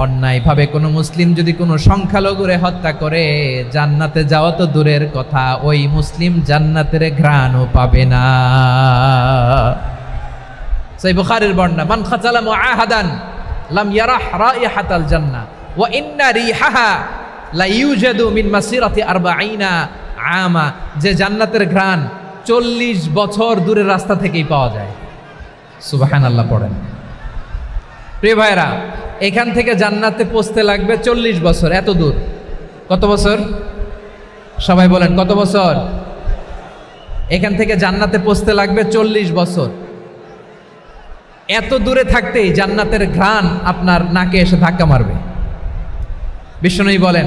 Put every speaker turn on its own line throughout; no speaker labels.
অন্যায়ভাবে কোনো মুসলিম যদি কোনো সংখ্যালঘুরে হত্যা করে জান্নাতে যাওয়া তো দূরের কথা, ওই মুসলিম জান্নাতের ঘ্রাণও পাবে না। সহিহ বুখারীর বর্ণনা, মান খাতালা মুআহাদান লাম ইয়ারাহ রাইহাতাল জান্নাহ ওয়া ইন্না রিহাহা লা ইউজাদু মিন মাসিরাতি 40 আমা। যে জান্নাতের ঘ্রাণ 40 বছর দূরের রাস্তা থেকেই পাওয়া যায়। সুবহানাল্লাহ পড়েন। প্রিয় ভাইরা, এখান থেকে জান্নাতে পৌঁছতে লাগবে 40 বছর। এত দূর, কত বছর? সবাই বলেন কত বছর? এখান থেকে জান্নাতে পৌঁছতে লাগবে 40 বছর। এত দূরে থাকতেই জান্নাতের ঘ্রাণ আপনার নাকে এসে ধাক্কা মারবে। বিষ্ণুই বলেন,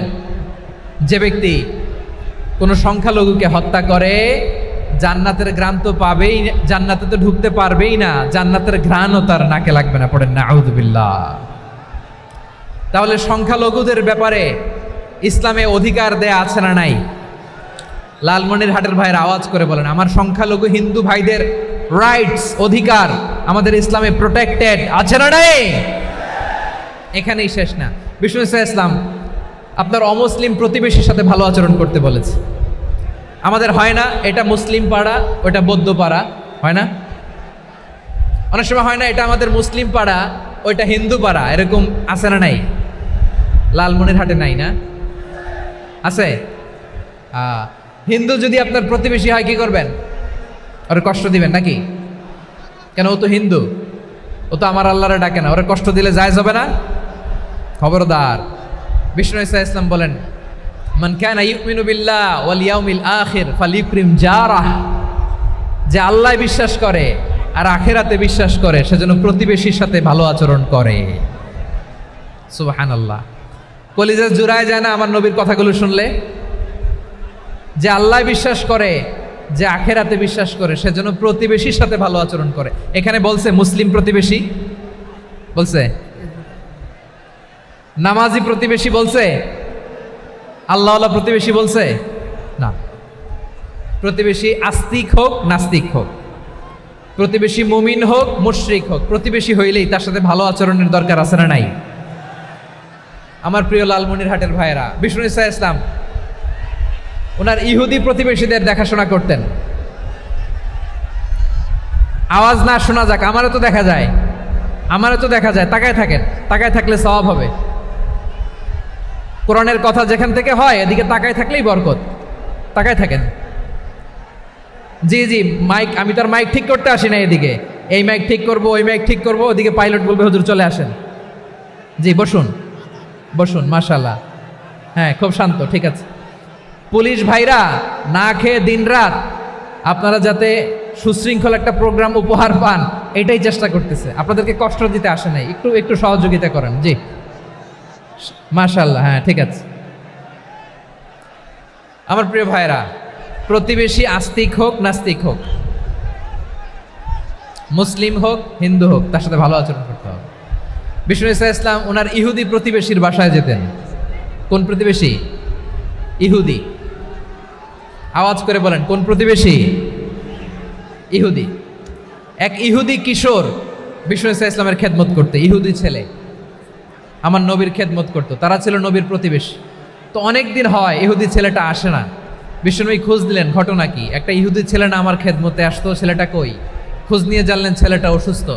যে ব্যক্তি কোনো সংখ্যালঘুকে হত্যা করে জান্নাতের ঘ্রাণ তো পাবেই, জান্নাতে তো ঢুকতে পারবেই না, জান্নাতের ঘ্রাণও তার নাকে লাগবে না। পড়েন না আউযুবিল্লাহ। তাহলে সংখ্যালঘুদের ব্যাপারে ইসলামে অধিকার দেয়া আছে না নাই? লালমনিরহাটের ভাইয়ের আওয়াজ করে বলেন, আমার সংখ্যালঘু হিন্দু ভাইদের রাইটস, অধিকার আমাদের ইসলামে প্রোটেক্টেড আছে না নাই? এখানেই শেষ না। বিষ্ণু ইসলাম আপনার অমুসলিম প্রতিবেশীর সাথে ভালো আচরণ করতে বলেছে। আমাদের হয় না এটা মুসলিম পাড়া, ওটা বৌদ্ধ পাড়া, হয় না? অনেক সময় হয় না এটা আমাদের মুসলিম পাড়া, ওইটা হিন্দু পাড়া, এরকম আছে না নাই? লালমনিরহাটে নাই না? আছে? হিন্দু যদি আপনার প্রতিবেশী হয় কি করবেন? ওরে কষ্ট দিবেন নাকি? কেন? ও তো হিন্দু, ও তো আমার আল্লাহরে ডাকে না, ওরে কষ্ট দিলে জায়েজ হবে না? খবরদার। বিষ্ণু ইসলাম বলেন, মান কানা ইউমিনু বিল্লাহ ওয়াল ইয়াউমিল আখির ফালিউকরিম জারাহ। যে আল্লাহ বিশ্বাস করে আর আখিরাতে বিশ্বাস করে সেজন্য প্রতিবেশীর সাথে ভালো আচরণ করে। সুবহানাল্লাহ। কলিজা জুড়ায় যায় না আমার নবীর কথাগুলো শুনলে? যে আল্লাহ বিশ্বাস করে, যে আখিরাতে বিশ্বাস করে সেজন্য প্রতিবেশীর সাথে ভালো আচরণ করে। এখানে বলছে মুসলিম প্রতিবেশী বলছে, নামাজি প্রতিবেশী বলছে, আল্লাহওয়ালা প্রতিবেশী বলছে না। প্রতিবেশী আস্তিক হোক নাস্তিক হোক, প্রতিবেশী মুমিন হোক মুশরিক হোক, প্রতিবেশী হইলেই তার সাথে ভালো আচরণের দরকার আছে না নাই? আমার প্রিয় লালমনিরহাটের ভাইয়েরা, বিষ্ণু ইসলাম ওনার ইহুদি প্রতিবেশীদের দেখাশোনা করতেন। আওয়াজ না শোনা যাক, আমারও তো দেখা যায়, আমারও তো দেখা যায়। তাকায় থাকেন, তাকায় থাকলে সওয়াব হবে। কোরআনের কথা যেখান থেকে হয় এদিকে তাকায় থাকলেই বরকত। তাকায় থাকেন। জি জি, মাইক, আমি তার মাইক ঠিক করতে আসি না এদিকে, এই মাইক ঠিক করব, ওই মাইক ঠিক করব, ওদিকে পাইলট বলবে হুজুর চলে আসেন। জি বসুন, বসুন, মাশাআল্লাহ। হ্যাঁ, খুব শান্ত, ঠিক আছে। পুলিশ ভাইরা না খেয়ে দিনরাত আপনারা যাতে সুশৃঙ্খল একটা প্রোগ্রাম উপহার পান এটাই চেষ্টা করতেছে, আপনাদেরকে কষ্ট দিতে আসে নাই। একটু একটু সহযোগিতা করেন। জি মাশাআল্লাহ। হ্যাঁ ঠিক আছে। আমার প্রিয় ভাইরা, প্রতিবেশী আস্তিক হোক নাস্তিক হোক, মুসলিম হোক হিন্দু হোক, তার সাথে ভালো আচরণ করতে হবে। বিষ্ণু ইসলাম ওনার ইহুদি প্রতিবেশীর বাসায় যেতেন। কোন প্রতিবেশী? ইহুদি। আওয়াজ করে বলেন, কোন প্রতিবেশী? ইহুদি। এক ইহুদি কিশোর বিষ্ণু ইসলামের খেদমত করতে, ইহুদি ছেলে আমার নবীর খেদমত করতো। তারা ছিল নবীর প্রতিবেশী। তো অনেক দিন হয় ইহুদি ছেলেটা আসে না। বিষ্ণুনবী খোঁজ দিলেন, ঘটনা কি? একটা ইহুদি ছেলে না আমার খেদমতে আসতো, ছেলেটা কই? খোঁজ নিয়ে জানলেন ছেলেটা অসুস্থ।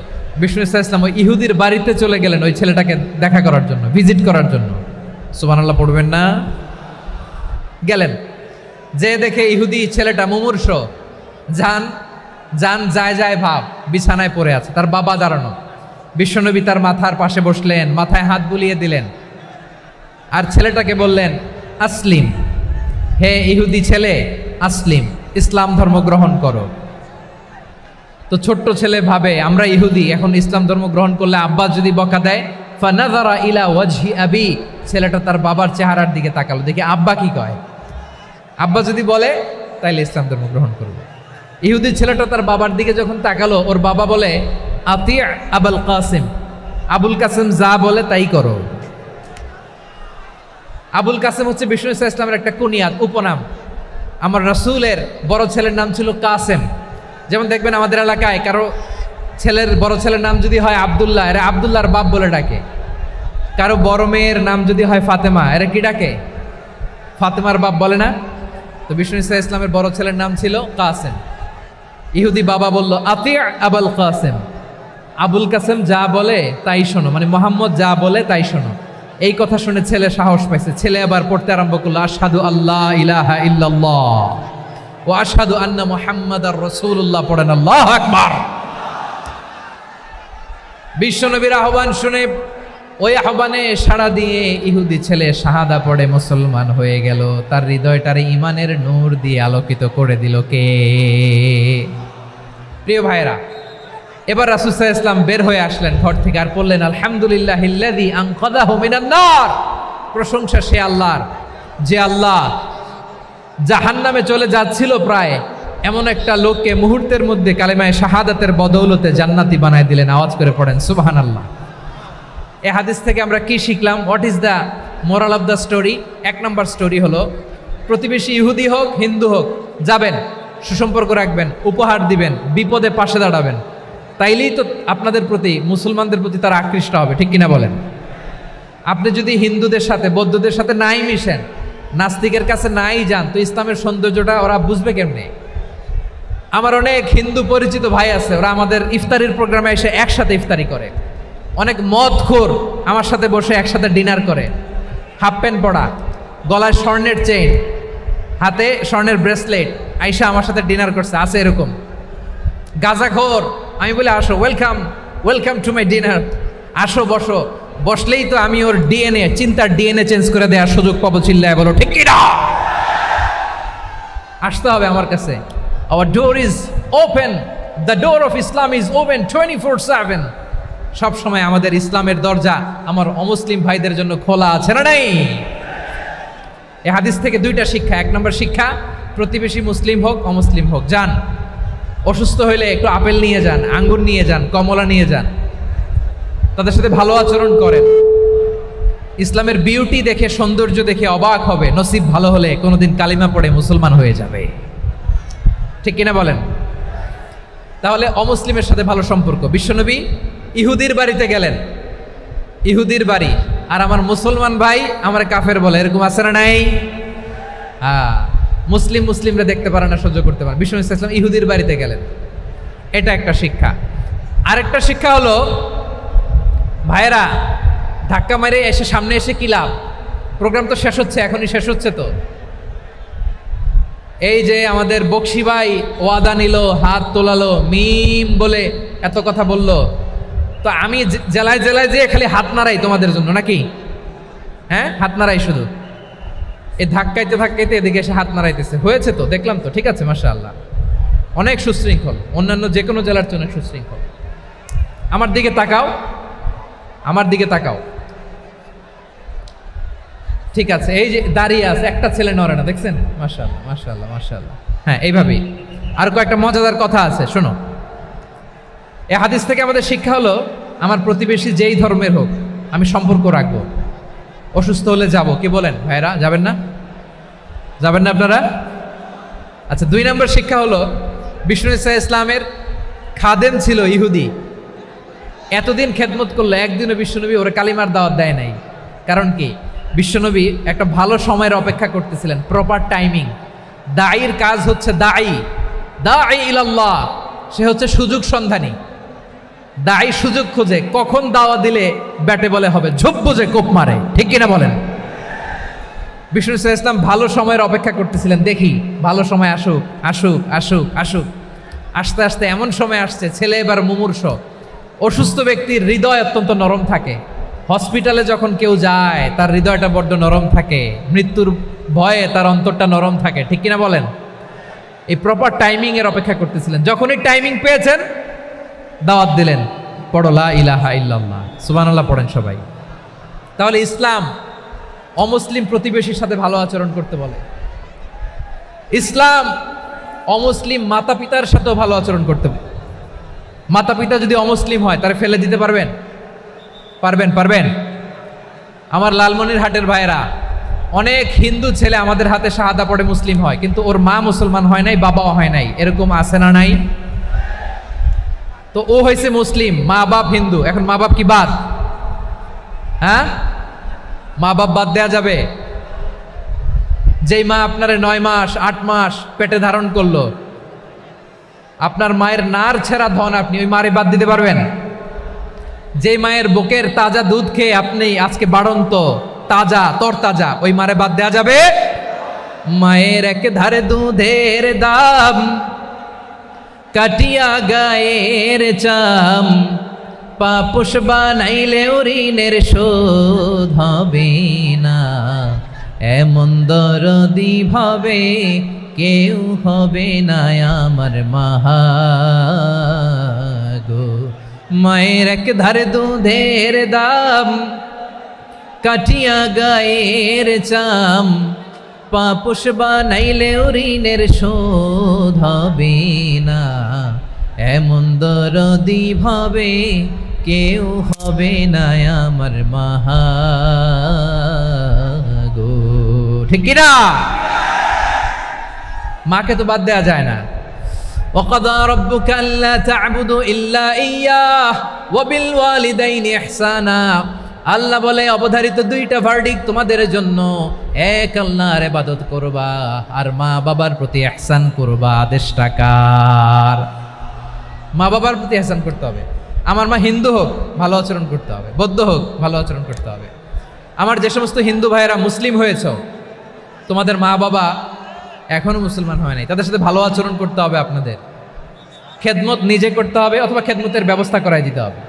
বিষ্ণু ইসলাম ওই ইহুদির বাড়িতে চলে গেলেন ওই ছেলেটাকে দেখা করার জন্য, ভিজিট করার জন্য। সুবহানাল্লাহ পড়বেন না? গেলেন, যে দেখে ইহুদি ছেলেটা মুমূর্ষ, জান জান যায় যায় ভাব, বিছানায় পড়ে আছে, তার বাবা দাঁড়ানো। বিশ্বনবী তার মাথার পাশে বসলেন, মাথায় হাত বুলিয়ে দিলেন, আর ছেলেটাকে বললেন আসলিম, হে ইহুদি ছেলে আসলিম, ইসলাম ধর্ম গ্রহণ করো। তো ছোট্ট ছেলে ভাবে আমরা ইহুদি, এখন ইসলাম ধর্ম গ্রহণ করলে আব্বা যদি বকা দেয়। ফানাযারা ইলা ওয়াজহি আবি, ছেলেটা তার বাবার চেহারার দিকে তাকালো, দেখি আব্বা কি কয়। আব্বা যদি বলে তাইলে ইসলাম ধর্ম গ্রহণ করবে। ইহুদি ছেলেটা তার বাবার দিকে যখন তাকালো, ওর বাবা বলে আতি আবুল কাসিম, আবুল কাসিম যা বলে তাই করো। আবুল কাসিম হচ্ছে বিষ্ণু ইসলামের একটা কুনিয়াত, উপনাম। আমার রাসূলের বড় ছেলের নাম ছিল কাসেম। যেমন দেখবেন আমাদের এলাকায় কারো ছেলের বড় ছেলের নাম যদি হয় আব্দুল্লাহ, এরা আব্দুল্লাহর বাপ বলে ডাকে। কারো বড় মেয়ের নাম যদি হয় ফাতেমা, এরা কি ডাকে? ফাতেমার বাপ বলে না? তো বিষ্ণু ইসা ইসলামের বড় ছেলের নাম ছিল কাসেম। ইহুদি বাবা বলল আতি আবুল কাসেম, আবুল কাসেম যা বলে তাই শোনো, মানে মোহাম্মদ যা বলে তাই শোনো। এই কথা শুনে ছেলে সাহস পাইছে, ছেলে আবার পড়তে আরম্ভ করলো আশহাদু আল্লাহ ইলাহা ইল্লাল্লাহ ওয়া আশহাদু আন্না মুহাম্মাদার রাসূলুল্লাহ, পড়েন আল্লাহু আকবার। বিশ্বনবীর আহ্বান শুনে ওই আহ্বানে সাড়া দিয়ে ইহুদি ছেলে শাহাদা পড়ে মুসলমান হয়ে গেল। তার হৃদয়টারে ইমানের নূর দিয়ে আলোকিত করে দিল কে? প্রিয় ভাইরা, এবার রাসূল সাল্লাল্লাহু আলাইহি ওয়াসাল্লাম বের হয়ে আসলেন ঘর থেকে আর বললেন আলহামদুলিল্লাহিল্লাযী আনকাযাহু মিনান নার। প্রশংসা সে আল্লাহর, যে আল্লাহ জাহান্নামে চলে যাচ্ছিল প্রায় এমন একটা লোককে মুহূর্তের মধ্যে কালেমায়ে শাহাদাতের বদৌলতে জান্নাতি বানায় দিলেন। আওয়াজ করে পড়েন সুবহানাল্লাহ। এই হাদিস থেকে আমরা কি শিখলাম? What is the moral of the story? এক নম্বর স্টোরি হলো, প্রতিবেশী ইহুদি হোক হিন্দু হোক, যাবেন, সুসম্পর্ক রাখবেন, উপহার দিবেন, বিপদে পাশে দাঁড়াবেন, তাইলেই তো আপনাদের প্রতি, মুসলমানদের প্রতি তারা আকৃষ্ট হবে, ঠিক কিনা বলেন? আপনি যদি হিন্দুদের সাথে বৌদ্ধদের সাথে নাই মিশেন, নাস্তিকের কাছে নাই যান, তো ইসলামের সৌন্দর্যটা ওরা বুঝবে কেমনে? আমার অনেক হিন্দু পরিচিত ভাই আছে, ওরা আমাদের ইফতারির প্রোগ্রামে এসে একসাথে ইফতারি করে। অনেক মদখোর আমার সাথে বসে একসাথে ডিনার করে, হাফ প্যান্ট পরা, গলায় স্বর্ণের চেইন, হাতে স্বর্ণের ব্রেসলেট, আইসা আমার সাথে ডিনার করছে, আছে এরকম। গাঁজাখোর, আমি বলি আসো, welcome welcome to my dinner, আসো বসো, বসলেই তো আমি ওর ডিএনএ, চিন্তার ডিএনএ চেঞ্জ করে দেওয়ার সুযোগ পাবো। চিল্লায় বলো ঠিক কিনা? আসতে হবে আমার কাছে। Our door is open, the door of Islam is open 24/7। সব সময় আমাদের ইসলামের দরজা আমার অমুসলিম ভাইদের জন্য খোলা আছে না নাই? এই হাদিস থেকে দুইটা শিক্ষা। এক নম্বর শিক্ষা, প্রতিবেশী মুসলিম হোক অমুসলিম হোক, যান, অসুস্থ হইলে একটু আপেল নিয়ে যান, আঙ্গুর নিয়ে যান, কমলা নিয়ে যান, তাদের সাথে ভালো আচরণ করেন। ইসলামের বিউটি দেখে, সৌন্দর্য দেখে অবাক হবে, নসিব ভালো হলে কোনোদিন কালিমা পড়ে মুসলমান হয়ে যাবে, ঠিক কিনা বলেন? তাহলে অমুসলিমের সাথে ভালো সম্পর্ক। বিশ্বনবী ইহুদির বাড়িতে গেলেন, ইহুদির বাড়ি, আর আমার মুসলমান ভাই আমার কাফের বলে, এরকম আছে না নাই? হ্যাঁ, মুসলিমরা দেখতে পারে না, সহ্য করতে পারে। বিশ্বনবী সাল্লাল্লাহু আলাইহি ওয়াসাল্লাম ইহুদির বাড়িতে গেলেন, এটা একটা শিক্ষা। আরেকটা শিক্ষা হলো, ভাইরা ধাক্কা মারে এসে সামনে এসে কি লাভ? প্রোগ্রাম তো শেষ হচ্ছে, এখনই শেষ হচ্ছে। তো এই যে আমাদের বকশি ভাই ওয়াদা নিল, হাত তোলালো, মিম বলে এত কথা বলল, তো আমি জেলায় জেলায় যেয়ে খালি হাত নাড়াই তোমাদের জন্য নাকি? হ্যাঁ, হাত নাড়াই শুধু। এই ধাক্কাইতে ধাক্কাইতে এদিকে এসে হাত নাড়াইতেছে, হয়েছে তো, দেখলাম তো, ঠিক আছে, মাশাআল্লাহ, অনেক সুশৃঙ্খল, অন্যান্য যে কোনো জেলার জন্য সুশৃঙ্খল। আমার দিকে তাকাও, আমার দিকে তাকাও, ঠিক আছে। এই যে দাঁড়িয়ে আছে, একটা ছেলে নড়ে না, দেখছেন? মাশাআল্লাহ মাশাআল্লাহ মাশাআল্লাহ। হ্যাঁ, এইভাবেই। আর কয়েকটা মজাদার কথা আছে, শোনো। এই হাদিস থেকে আমাদের শিক্ষা হলো, আমার প্রতিবেশী যেই ধর্মের হোক আমি সম্পর্ক রাখবো। অসুস্থ হলে যাব, কি বলেন ভাইরা? যাবেন না? যাবেন না আপনারা? আচ্ছা, 2 নম্বর শিক্ষা হলো, বিষ্ণু ইসা ইসলামের খাদেম ছিল ইহুদি, এতদিন খেদমত করলো, একদিনও বিশ্বনবী ওরা কালিমার দাওয়াত দেয় নাই। কারণ কি? বিশ্বনবী একটা ভালো সময়ের অপেক্ষা করতেছিলেন, প্রপার টাইমিং। দাঈর কাজ হচ্ছে দাঈ ইলাল্লাহ, সে হচ্ছে সুযোগ সন্ধানী। দাঈ সুযোগ খোঁজে, কখন দাওয়া দিলে ব্যাটে বলে হবে, ঝোপ বুঝে কোপ মারে, ঠিক কিনা বলেন? বিষ্ণু সাল্লাল্লাহু আলাইহি ওয়াসাল্লাম ভালো সময়ের অপেক্ষা করতেছিলেন, দেখি ভালো সময় আসুক আসুক আসুক আসুক। আস্তে আস্তে এমন সময় আসছে, ছেলে এবার মুমূর্ষ। অসুস্থ ব্যক্তির হৃদয় অত্যন্ত নরম থাকে, হসপিটালে যখন কেউ যায় তার হৃদয়টা বড্ড নরম থাকে, মৃত্যুর ভয়ে তার অন্তরটা নরম থাকে, ঠিক কিনা বলেন? এই প্রপার টাইমিং এর অপেক্ষা করতেছিলেন। যখনই টাইমিং পেয়েছেন, দাওয়াত দিলেন, পড়ো লা ইলাহা ইল্লাল্লাহ, সুবহানাল্লাহ পড়েন সবাই। তাহলে ইসলাম অমুসলিম প্রতিবেশীর সাথে ভালো আচরণ করতে বলে। ইসলাম অমুসলিম মাতা পিতার সাথেও ভালো আচরণ করতে বলে। মাতা পিতা যদি অমুসলিম হয়, তারা ফেলে দিতে পারবেন? পারবেন? আমার লালমনিরহাটের ভাইয়েরা, অনেক হিন্দু ছেলে আমাদের হাতে শাহাদা পড়ে মুসলিম হয়, কিন্তু ওর মা মুসলমান হয় নাই, বাবাও হয় নাই, এরকম আছে না নাই? তো ও হয়েছে মুসলিম, মা বাপ হিন্দু, এখন মা বাপ কি বাদ? হ্যাঁ, মা বাপ বাদ দেয়া যাবে? যেই মা আপনারে 9 মাস 8 মাস পেটে ধারণ করলো, আপনার মায়ের নার ছেঁড়া ধন, আপনি ওই মারে বাদ দিতে পারবেন? যেই মায়ের বুকের তাজা দুধ খেয়ে আপনি আজকে বাড়ন্ত তাজা তরতাজা, ওই মারে বাদ দেয়া যাবে? মায়ের এক ধারে দুধের দাম, কাটিয়া গায়ের চাম, পাপুষ বানাইলে ঋণের শোধ হবে না, এমন দরদি ভাবে কেউ হবে না আমার মাহা গো। মায়ের এক ধারে দুধের দাম, কাটিয়া গায়ের চাম, পাপুষ বানাইলে ঋণের শোধ হবে না, এমন দরদি ভাবে কেউ হবে না আমার মাহা গো। ঠিক কিনা? মাকে তো বাদ দেওয়া যায় না। وَقَضَى رَبُّكَ أَلَّا تَعْبُدُوا إِلَّا إِيَّاهُ وَبِالْوَالِدَيْنِ إِحْسَانًا। আল্লাহ বলে অবধারিত দুইটা ভার্ডিক্ট তোমাদের জন্য, এক আল্লাহর ইবাদত করবা আর মা বাবার প্রতি ইহসান করবা। আদেশটা কার? মা বাবার প্রতি ইহসান করতে হবে। আমার মা হিন্দু হোক ভালো আচরণ করতে হবে, বৌদ্ধ হোক ভালো আচরণ করতে হবে। আমার যে সমস্ত হিন্দু ভাইয়েরা মুসলিম হয়েছ, তোমাদের মা বাবা এখনো মুসলমান হয় নাই, তাদের সাথে ভালো আচরণ করতে হবে। আপনাদের খেদমত নিজে করতে হবে অথবা খেদমতের ব্যবস্থা করাই দিতে হবে।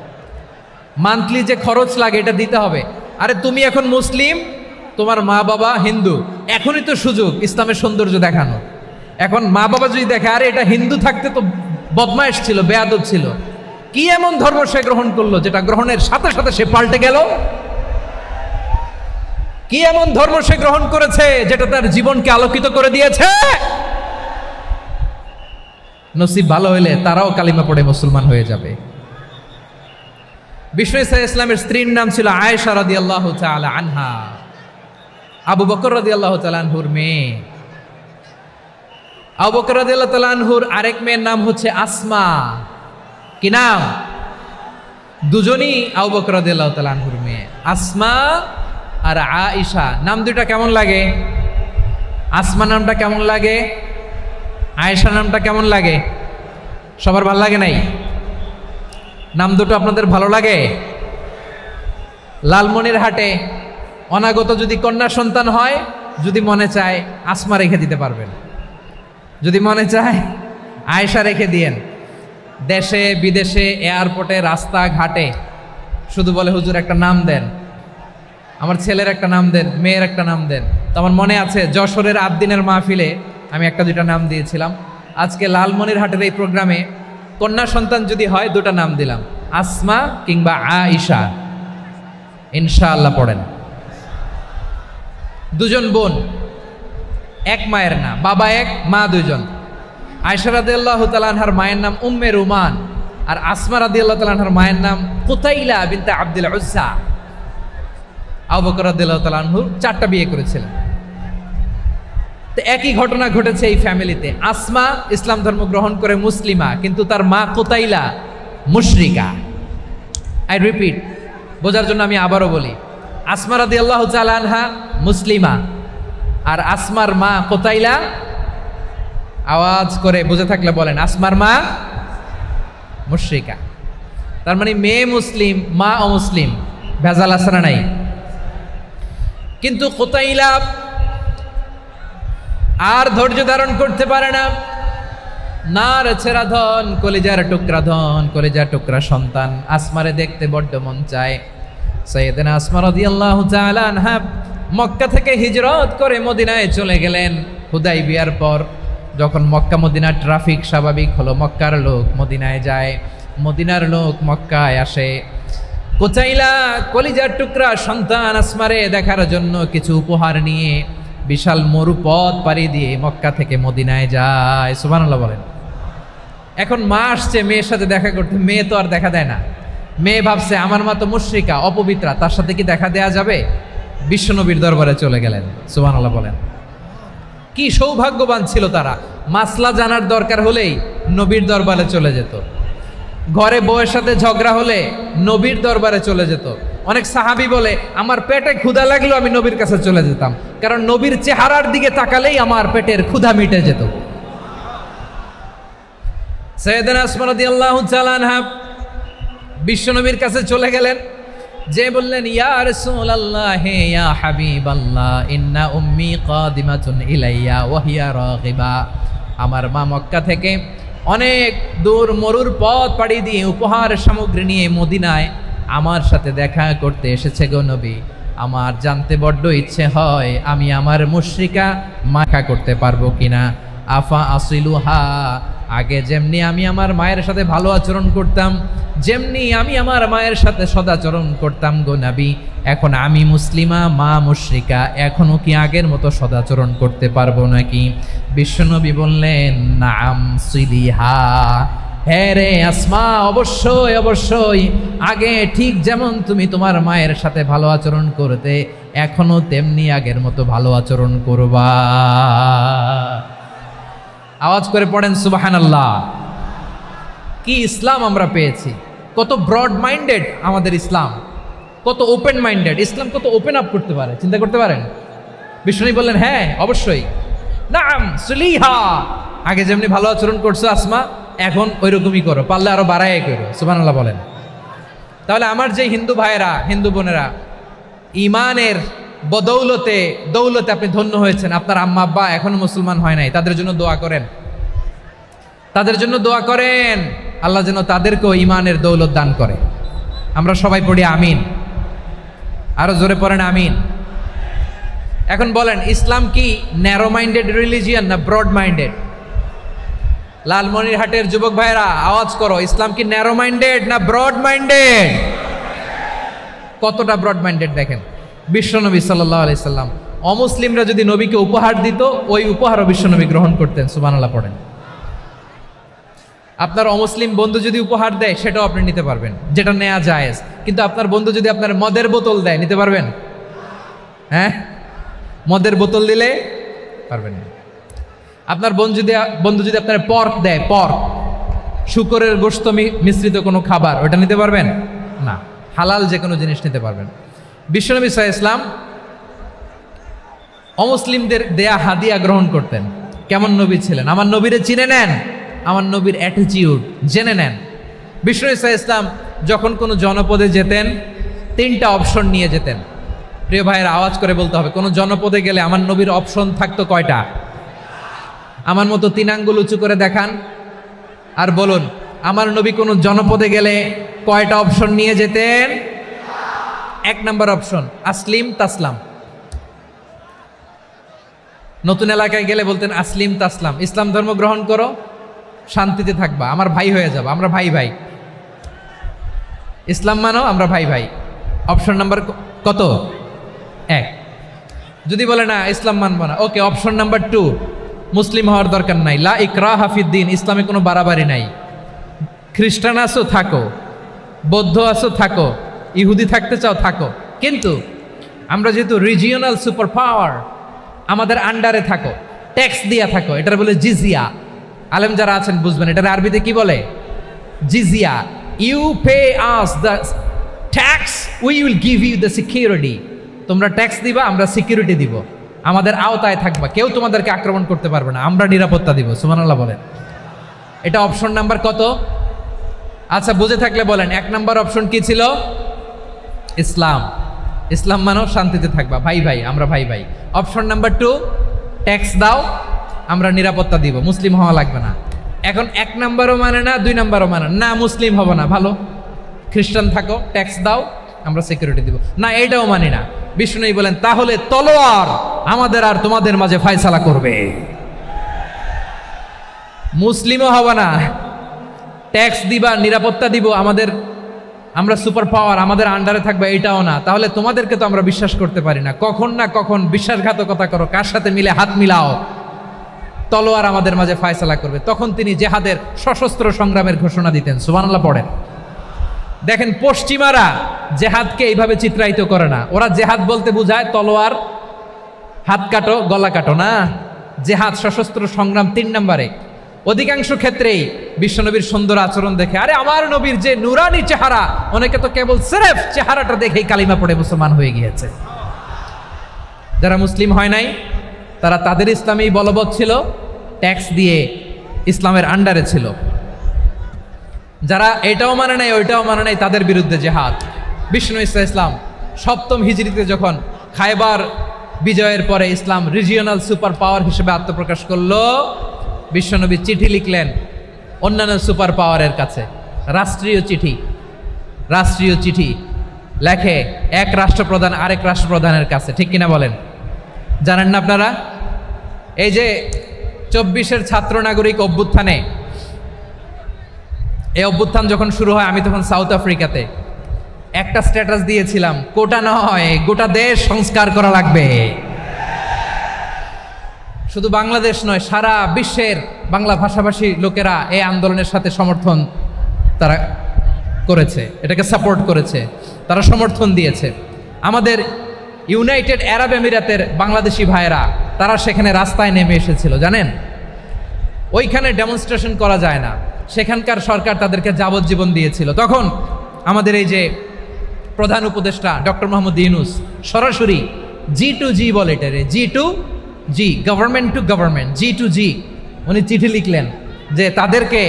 মান্থলি যে খরচ লাগে এটা দিতে হবে। আরে তুমি এখন মুসলিম, তোমার মা বাবা হিন্দু, এখনই তো সুযোগ ইসলামের সৌন্দর্য দেখানো। এখন মা বাবা যদি দেখে আরে এটা হিন্দু থাকতে তো বদমাইশ ছিল, বেয়াদব ছিল, কি এমন ধর্ম সে গ্রহণ করলো যেটা গ্রহণের সাথে সাথে সে পাল্টে গেল? কি এমন ধর্ম সে গ্রহণ করেছে যেটা তার জীবনকে আলোকিত করে দিয়েছে? নসিব ভালো হইলে তারাও কালিমা পড়ে মুসলমান হয়ে যাবে। বিষ্ণু ইসলামের স্ত্রীর নাম ছিল আয়েশা রাদিয়াল্লাহু তাআলা আনহা, আবু বকর রাদিয়াল্লাহু তাআলা আনহুর মেয়ে। আবু বকর রাদিয়াল্লাহু তাআলা আনহুর আরেক মেয়ের নাম হচ্ছে আসমা। কি নাম? দুজনই আবু বকর রাদিয়াল্লাহু তাআলা আনহুর মেয়ে, আসমা আর আয়েশা। নাম দুইটা কেমন লাগে? আসমা নামটা কেমন লাগে? আয়েশা নামটা কেমন লাগে? সবার ভালো লাগে নাই? নাম দুটো আপনাদের ভালো লাগে? লালমনিরহাটে অনাগত যদি কন্যা সন্তান হয়, যদি মনে চায় আসমা রেখে দিতে পারবেন, যদি মনে চায় আয়েশা রেখে দিয়েন। দেশে বিদেশে এয়ারপোর্টে রাস্তাঘাটে শুধু বলে হুজুর একটা নাম দেন, আমার ছেলের একটা নাম দেন, মেয়ের একটা নাম দেন। তো আমার মনে আছে যশোরের আদ্দিনের মাহফিলে আমি একটা দুইটা নাম দিয়েছিলাম। আজকে লালমনিরহাটের এই প্রোগ্রামে কন্যা সন্তান যদি হয় দুটা নাম দিলাম, আসমা কিংবা আয়েশা। ইনশাআল্লাহ পড়েন। দুজন বোন, এক মায়ের নাম, বাবা এক মা দুইজন। আয়েশা রাদিয়াল্লাহু তাআলা আনহার মায়ের নাম উম্মে রুমান, আর আসমা রাদিয়াল্লাহু তাআলা আনহার মায়ের নাম কুতাইলা বিনতে আব্দুল উজ্জা। আবু বকর রাদিয়াল্লাহু তাআলা আনহু 4টা বিয়ে করেছিলেন। তো একই ঘটনা ঘটেছে এই ফ্যামিলিতে। আসমা ইসলাম ধর্ম গ্রহণ করে মুসলিমা, কিন্তু তার মা কুতাইলা মুশরিকা। আই রিপিট, বোঝার জন্য আমি আবারও বলি, আসমা রাদিয়াল্লাহু তাআলা আনহা মুসলিমা, আর আসমার মা কুতাইলা, আওয়াজ করে বুঝে থাকলে বলেন, আসমার মা মুশরিকা। তার মানে মেয়ে মুসলিম, মা অমুসলিম। ভেজাল আছে না নাই? কিন্তু কুতাইলা আর ধৈর্য ধারণ করতে পারে না। নার ছেঁড়া ধন, কলিজার টুকরা ধন, কলিজার টুকরা সন্তান আসমারে দেখতে বড্ড মন চায়। সাইয়েদনা আসমা রাদিয়াল্লাহু তাআলা আনহা মক্কা থেকে হিজরত করে মদিনায় চলে গেলেন হুদাইবিয়ার পর। যখন মক্কা মদিনার ট্রাফিক স্বাভাবিক হলো, মক্কার লোক মদিনায় যায়, মদিনার লোক মক্কায় আসে। কুতাইলা কলিজার টুকরা সন্তান আসমারে দেখার জন্য কিছু উপহার নিয়ে বিশাল মরুপথ পাড়ি দিয়ে মক্কা থেকে মদিনায় যায়। সুবহানাল্লাহ বলেন। এখন মা আসছে মেয়ের সাথে দেখা করতে, মেয়ে তো আর দেখা দেয় না। মেয়ে ভাবছে আমার মা তো মুশরিকা, অপবিত্রা, তার সাথে কি দেখা দেয়া যাবে? বিশ্বনবীর দরবারে চলে গেলেন। সুবহানাল্লাহ বলেন। কি সৌভাগ্যবান ছিল তারা, মাসলা জানার দরকার হলেই নবীর দরবারে চলে যেত। ঘরে বউয়ের সাথে ঝগড়া হলে নবীর দরবারে চলে যেত। অনেক সাহাবী বলে আমার পেটে ক্ষুধা লাগলো আমি নবীর কাছে চলে যেতাম, কারণ নবীর চেহারার দিকে তাকালেই আমার পেটের ক্ষুধা মিটে যেত। সাইয়েদানা আসমা রাদিয়াল্লাহু তাআলা আনহা বিশ্বনবীর কাছে চলে গেলেন, যে বললেন ইয়া রাসূলুল্লাহ ইয়া হাবিবাল্লাহ ইন্না উম্মি কাদিমাতুন ইলাইয়া ওয়া হিয়া রাগিবা। আমার মা মক্কা থেকে অনেক দূর মরুর পথ পাড়ি দিয়ে উপহার সামগ্রী নিয়ে মদিনায় আমার সাথে দেখা করতে এসেছে গো নবী। আমার জানতে বড্ড ইচ্ছে হয় আমি আমার মুশরিকা মাখা করতে পারবো কিনা। আফা আসিলুহা, আগে যেমনি আমি আমার মায়ের সাথে ভালো আচরণ করতাম, যেমনি আমি আমার মায়ের সাথে সদাচরণ করতাম গো নবী, এখন আমি মুসলিমা মা মুশরিকা, এখনো কি আগের মতো সদাচরণ করতে পারবো নাকি? বিশ্বনবী বললেন নাম সিলিহা, হ্যাঁ রে আসমা, অবশ্যই অবশ্যই, আগে ঠিক যেমন তুমি তোমার মায়ের সাথে ভালো আচরণ করতে এখনো তেমনি আগের মতো ভালো আচরণ করবা। আওয়াজ করে পড়েন সুবহানাল্লাহ। কি ইসলাম আমরা পেয়েছি, কত ব্রড মাইন্ডেড আমাদের ইসলাম, কত ওপেন মাইন্ডেড ইসলাম, কত ওপেন আপ করতে পারে, চিন্তা করতে পারেন। বিষ্ণু বললেন হ্যাঁ অবশ্যই, নাম সুলিহা, আগে যেমনি ভালো আচরণ করছো আসমা এখন ওইরকমই করো, পারলে আরো বাড়ায় করো। সুবহানাল্লাহ বলেন। তাহলে আমার যে হিন্দু ভাইয়েরা হিন্দু বোনেরা ইমানের বদৌলতে দৌলতে আপনি ধন্য হয়েছেন, আপনার আম্মা আব্বা এখনো মুসলমান হয় নাই, তাদের জন্য দোয়া করেন, তাদের জন্য দোয়া করেন, আল্লাহ যেন তাদেরকেও ইমানের দৌলত দান করে। আমরা সবাই পড়ি আমিন, আরো জোরে পড়েন আমিন। এখন বলেন ইসলাম কি ন্যারো মাইন্ডেড রিলিজিয়ান না ব্রড মাইন্ডেড? লালমনিরহাটের যুবক ভাইরা আওয়াজ করো, ইসলাম কি ন্যারো মাইন্ডেড না ব্রড মাইন্ডেড? কতটা ব্রড মাইন্ডেড দেখেন। বিশ্বনবী সাল্লাল্লাহু আলাইহি সাল্লাম অমুসলিমরা যদি নবীকে উপহার দিত ওই উপহারও বিশ্বনবী গ্রহণ করতেন। সুবহানাল্লাহ পড়েন। আপনার অমুসলিম বন্ধু যদি উপহার দেয় সেটাও আপনি নিতে পারবেন, যেটা নেওয়া জায়েজ। কিন্তু আপনার বন্ধু যদি আপনার মদের বোতল দেয় নিতে পারবেন? হ্যাঁ, মদের বোতল দিলে পারবেন না। আপনার বন্ধু যদি আপনার পর্ক দেয়, পর্ক শূকরের গোশত মিশ্রিত কোনো খাবার, ওটা নিতে পারবেন না। হালাল যে কোনো জিনিস নিতে পারবেন। বিশ্বনবী সাল্লাল্লাহু আলাইহি ওয়াসাল্লাম অমুসলিমদের দেয়া হাদিয়া গ্রহণ করতেন। কেমন নবী ছিলেন? আমার নবীরে চিনে নেন, আমার নবীর অ্যাটিটিউড জেনে নেন। বিশ্বনবী সাল্লাল্লাহু আলাইহি ওয়াসাল্লাম যখন কোনো জনপদে যেতেন 3টা অপশন নিয়ে যেতেন। প্রিয় ভাইয়ের আওয়াজ করে বলতে হবে, কোনো জনপদে গেলে আমার নবীর অপশন থাকতো কয়টা? আমার মতো 3 আঙ্গুল উঁচু করে দেখান আর বলুন আমার নবী কোনো জনপদে গেলে কয়টা অপশন নিয়ে যেতেন? 1 নম্বর অপশন আসলিম তাসলাম। নতুন এলাকায় গেলে বলতেন আসলিম তাসলাম, ইসলাম ধর্ম গ্রহণ করো, শান্তিতে থাকবা, আমার ভাই হয়ে যাবো, আমরা ভাই ভাই, ইসলাম মানো, আমরা ভাই ভাই। অপশন নাম্বার কত? 1। যদি বলে না ইসলাম মানবো না, ওকে, অপশন নাম্বার 2, মুসলিম হওয়ার দরকার নাই, লা ইকরাহা ফিদ্দিন, ইসলামে কোনো বাড়াবাড়ি নাই। খ্রিস্টান আছো থাকো, বৌদ্ধ আছো থাকো, ইহুদি থাকতে চাও থাকো, কিন্তু আমরা যেহেতু রিজিওনাল সুপার পাওয়ার, আমাদের আন্ডারে থাকো, ট্যাক্স দিয়া থাকো, এটার বলে জিজিয়া। আলেম যারা আছেন বুঝবেন এটার আরবিতে কি বলে? জিজিয়া। You pay us the tax, we will give you the security. তোমরা ট্যাক্স দিবা, আমরা সিকিউরিটি দিব, আমাদের আওতায় থাকবা, কেউ তোমাদেরকে আক্রমণ করতে পারবে না, আমরা নিরাপত্তা দিব। সুবহানাল্লাহ বলেন। এটা অপশন নাম্বার কত? আচ্ছা বুঝে থাকলে বলেন 1 নাম্বার অপশন কি ছিল? ইসলাম। ইসলাম মানো, শান্তিতে থাকবা, ভাই ভাই, আমরা ভাই ভাই। অপশন নাম্বার 2, ট্যাক্স দাও, আমরা নিরাপত্তা দিব, মুসলিম হওয়া লাগবে না। এখন 1 নাম্বারও মানে না, 2 নাম্বারও মানে না, মুসলিম হবো না, ভালো, খ্রিস্টান থাকো, ট্যাক্স দাও, আমরা সিকিউরিটি দিব না, এইটাও মানি না। বিষ্ণু বলেন তাহলে তলোয়ার আমাদের আর তোমাদের মাঝে ফয়সালা করবে। মুসলিমও হবে না, ট্যাক্স দিবা, নিরাপত্তা দিব, আমরা সুপার পাওয়ার, আমাদের আন্ডারে থাকবে, এটাও না। তাহলে তোমাদেরকে তো আমরা বিশ্বাস করতে পারি না, কখন না কখন বিশ্বাসঘাতকতা করো, কার সাথে মিলে হাত মিলাও, তলোয়ার আমাদের মাঝে ফয়সালা করবে। তখন তিনি জেহাদের সশস্ত্র সংগ্রামের ঘোষণা দিতেন। সুবহানাল্লাহ পড়েন। দেখেন পশ্চিমারা জেহাদকে এইভাবে চিত্রায়িত করে না, ওরা জেহাদ বলতে বোঝায় তলোয়ার, হাত কাটো, গলা কাটো, না। জেহাদ সশস্ত্র সংগ্রাম 3 নম্বরে। অধিকাংশ ক্ষেত্রেই বিশ্বনবীর সুন্দর আচরণ দেখে, আরে আমার নবীর যে নুরানি চেহারা, অনেকে তো কেবল সিরেফ চেহারাটা দেখেই কালিমা পড়ে মুসলমান হয়ে গিয়েছে। যারা মুসলিম হয় নাই তারা তাদের ইসলামেই বলবৎ ছিল, ট্যাক্স দিয়ে ইসলামের আন্ডারে ছিল। যারা এটাও মানে নাই ওইটাও মানে নাই, তাদের বিরুদ্ধে জেহাদ। বিষ্ণু ইসলাম 7ম হিজরিতে যখন খায়বার বিজয়ের পরে ইসলাম রিজিওনাল সুপার পাওয়ার হিসেবে আত্মপ্রকাশ করলো, বিশ্বনবী চিঠি লিখলেন অন্যান্য সুপার পাওয়ারের কাছে, রাষ্ট্রীয় চিঠি লেখে এক রাষ্ট্রপ্রধান আরেক রাষ্ট্রপ্রধানের কাছে, ঠিক কিনা বলেন? জানেন না আপনারা? এই যে 24-এর ছাত্র নাগরিক অভ্যুত্থানে, এই অভ্যুত্থান যখন শুরু হয় আমি তখন সাউথ আফ্রিকাতে একটা স্ট্যাটাস দিয়েছিলাম, কোটা নয় গোটা দেশ সংস্কার করা লাগবে। শুধু বাংলাদেশ নয়, সারা বিশ্বের বাংলা ভাষাভাষী লোকেরা এই আন্দোলনের সাথে সমর্থন তারা করেছে, এটাকে সাপোর্ট করেছে, তারা সমর্থন দিয়েছে। আমাদের ইউনাইটেড আরব আমিরাতের বাংলাদেশি ভাইয়েরা তারা সেখানে রাস্তায় নেমে এসেছিল, জানেন? ওইখানে ডেমনস্ট্রেশন করা যায় না, সেখানকার সরকার তাদেরকে যাবজ্জীবন দিয়েছিল। তখন আমাদের এই যে প্রধান উপদেষ্টা ডক্টর মোহাম্মদ ইউনূস সরাসরি G2G বলে, এটারে G2G, government to government, G2G, উনি চিঠি লিখলেন যে তাদেরকে,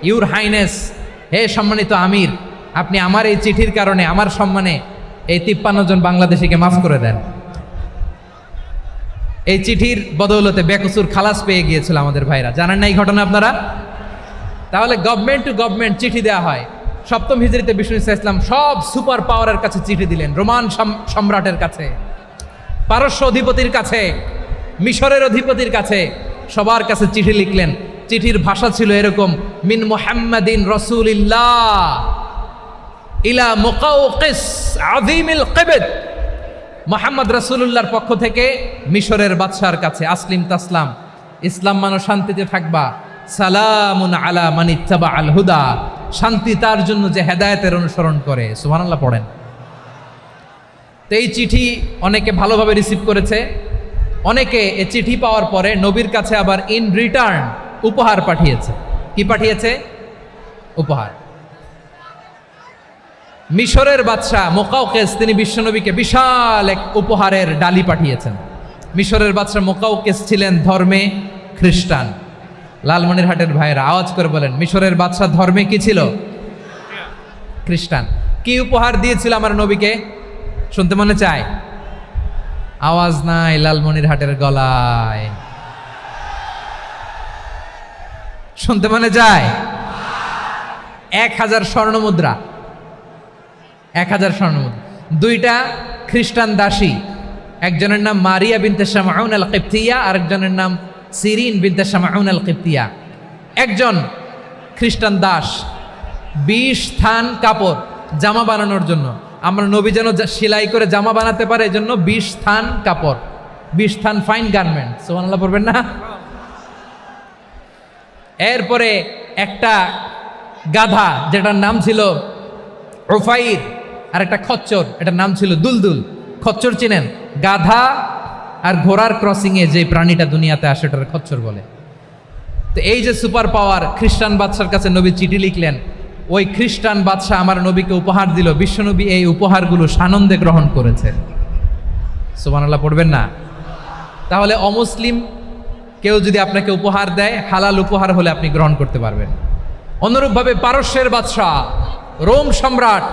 ইউর হাইনেস, হে সম্মানিত আমির, আপনি আমার এই চিঠির কারণে আমার সম্মানে এই 53 জন বাংলাদেশিকে মাফ করে দেন। এই চিঠির বদৌলতে বেকসুর খালাস পেয়ে গিয়েছিল আমাদের ভাইরা, জানেন না এই ঘটনা আপনারা? তাহলে গভর্নমেন্ট টু গভর্নমেন্ট চিঠি দেওয়া হয়। 7ম হিজরিতে বিষ্ণু ইসলাম সব সুপার পাওয়ারের কাছে চিঠি দিলেন, রোমান সম্রাটের কাছে, পারস্য অধিপতির কাছে, মিশরের অধিপতির কাছে, সবার কাছে চিঠি লিখলেন। চিঠির ভাষা ছিল এরকম, মিন মুহাম্মাদিন রাসূলিল্লাহ ইলা মুকাউকিস আযীমিল কিবত, মুহাম্মদ রাসূলুল্লাহর পক্ষ থেকে মিশরের বাদশার কাছে, আসলিম তাসলাম, ইসলাম মানো শান্তিতে থাকবা, সালামুন আলা মান ইত্তাবা আল হুদা, শান্তি তার জন্য যে হেদায়েতের অনুসরণ করে। সুবহানাল্লাহ পড়েন। তো এই চিঠি অনেকে ভালোভাবে রিসিভ করেছে, অনেকে এই চিঠি পাওয়ার পরে নবীর কাছে আবার ইন রিটার্ন উপহার পাঠিয়েছে। কি পাঠিয়েছে? উপহার। মিশরের বাদশাহ মুকাউকিস তিনি বিশ্বনবীকে বিশাল এক উপহারের ডালি পাঠিয়েছেন। মিশরের বাদশাহ মুকাউকিস ছিলেন ধর্মে খ্রিস্টান। লালমনিরহাটের ভাইয়েরা আওয়াজ করে বলেন, মিশরের বাদশাহ ধর্মে কি ছিল? খ্রিস্টান। কি উপহার দিয়েছিল আমার নবীকে? শুনতে মনে চায়? আওয়াজ নাই লালমনিরহাটের গলায়, শুনতে মনে চায়? 1000 স্বর্ণমুদ্রা, 1000 স্বর্ণমুদ্রা। 2টা খ্রিস্টান দাসী, একজনের নাম মারিয়া বিনতে শামউন আল কিবতিয়া, আরেকজনের নাম সিরিন বিনতে শামউন আল কিবতিয়া। একজন খ্রিস্টান দাস 20 থান কাপড় জামা বানানোর জন্য, আমরা নবী যেন সেলাই করে জামা বানাতে পারে এজন্য 20 থান কাপড়, 20 থান ফাইন গার্মেন্ট, সুবহানাল্লাহ পড়বেন না? এরপরে একটা গাধা যেটার নাম ছিল উফাইর, আর একটা খচ্চর, এটার নাম ছিল দুলদুল। খচ্চর চিনেন? গাধা আর ঘোড়ার ক্রসিংয়ে যে প্রাণীটা দুনিয়াতে আসে ওটার খচ্চর বলে। তো এই যে সুপার পাওয়ার খ্রিস্টান বাদশার কাছে নবী চিঠি লিখলেন, ওই খ্রিস্টান বাদশাহ আমার নবীকে উপহার দিল। বিশ্বনবী এই উপহারগুলো সানন্দে গ্রহণ করেছে। সুবহানাল্লাহ পড়বেন না? তাহলে অমুসলিম কেউ যদি আপনাকে উপহার দেয়, হালাল উপহার হলে আপনি গ্রহণ করতে পারবেন। অনুরূপভাবে পারস্যের বাদশাহ, রোম সম্রাট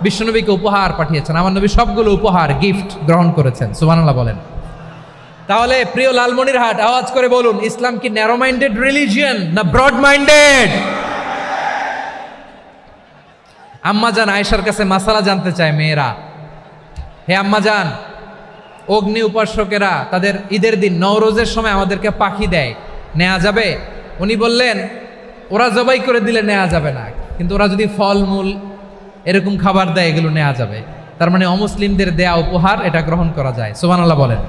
বিশ্বনবীকে উপহার পাঠিয়েছেন, আমার নবী সবগুলো উপহার গিফট গ্রহণ করেছেন। সুবহানাল্লাহ বলেন। তাহলে প্রিয় লালমনিরহাট আওয়াজ করে বলুন, ইসলাম কি ন্যারো মাইন্ডেড রিলিজিয়ন না ব্রড মাইন্ডেড? আম্মাজান আয়েশার কাছে মাসালা জানতে চায় মেয়েরা, হে আম্মাজান, অগ্নি উপাসকেরা তাদের ঈদের দিন নওরোজের সময় আমাদেরকে পাখি দেয়, নেওয়া যাবে? উনি বললেন, ওরা জবাই করে দিলে নেওয়া যাবে না, কিন্তু ওরা যদি ফলমূল এরকম খাবার দেয় এগুলো নেওয়া যাবে। তার মানে অমুসলিমদের দেয়া উপহার এটা গ্রহণ করা যায়। সুবহানাল্লাহ বলেন।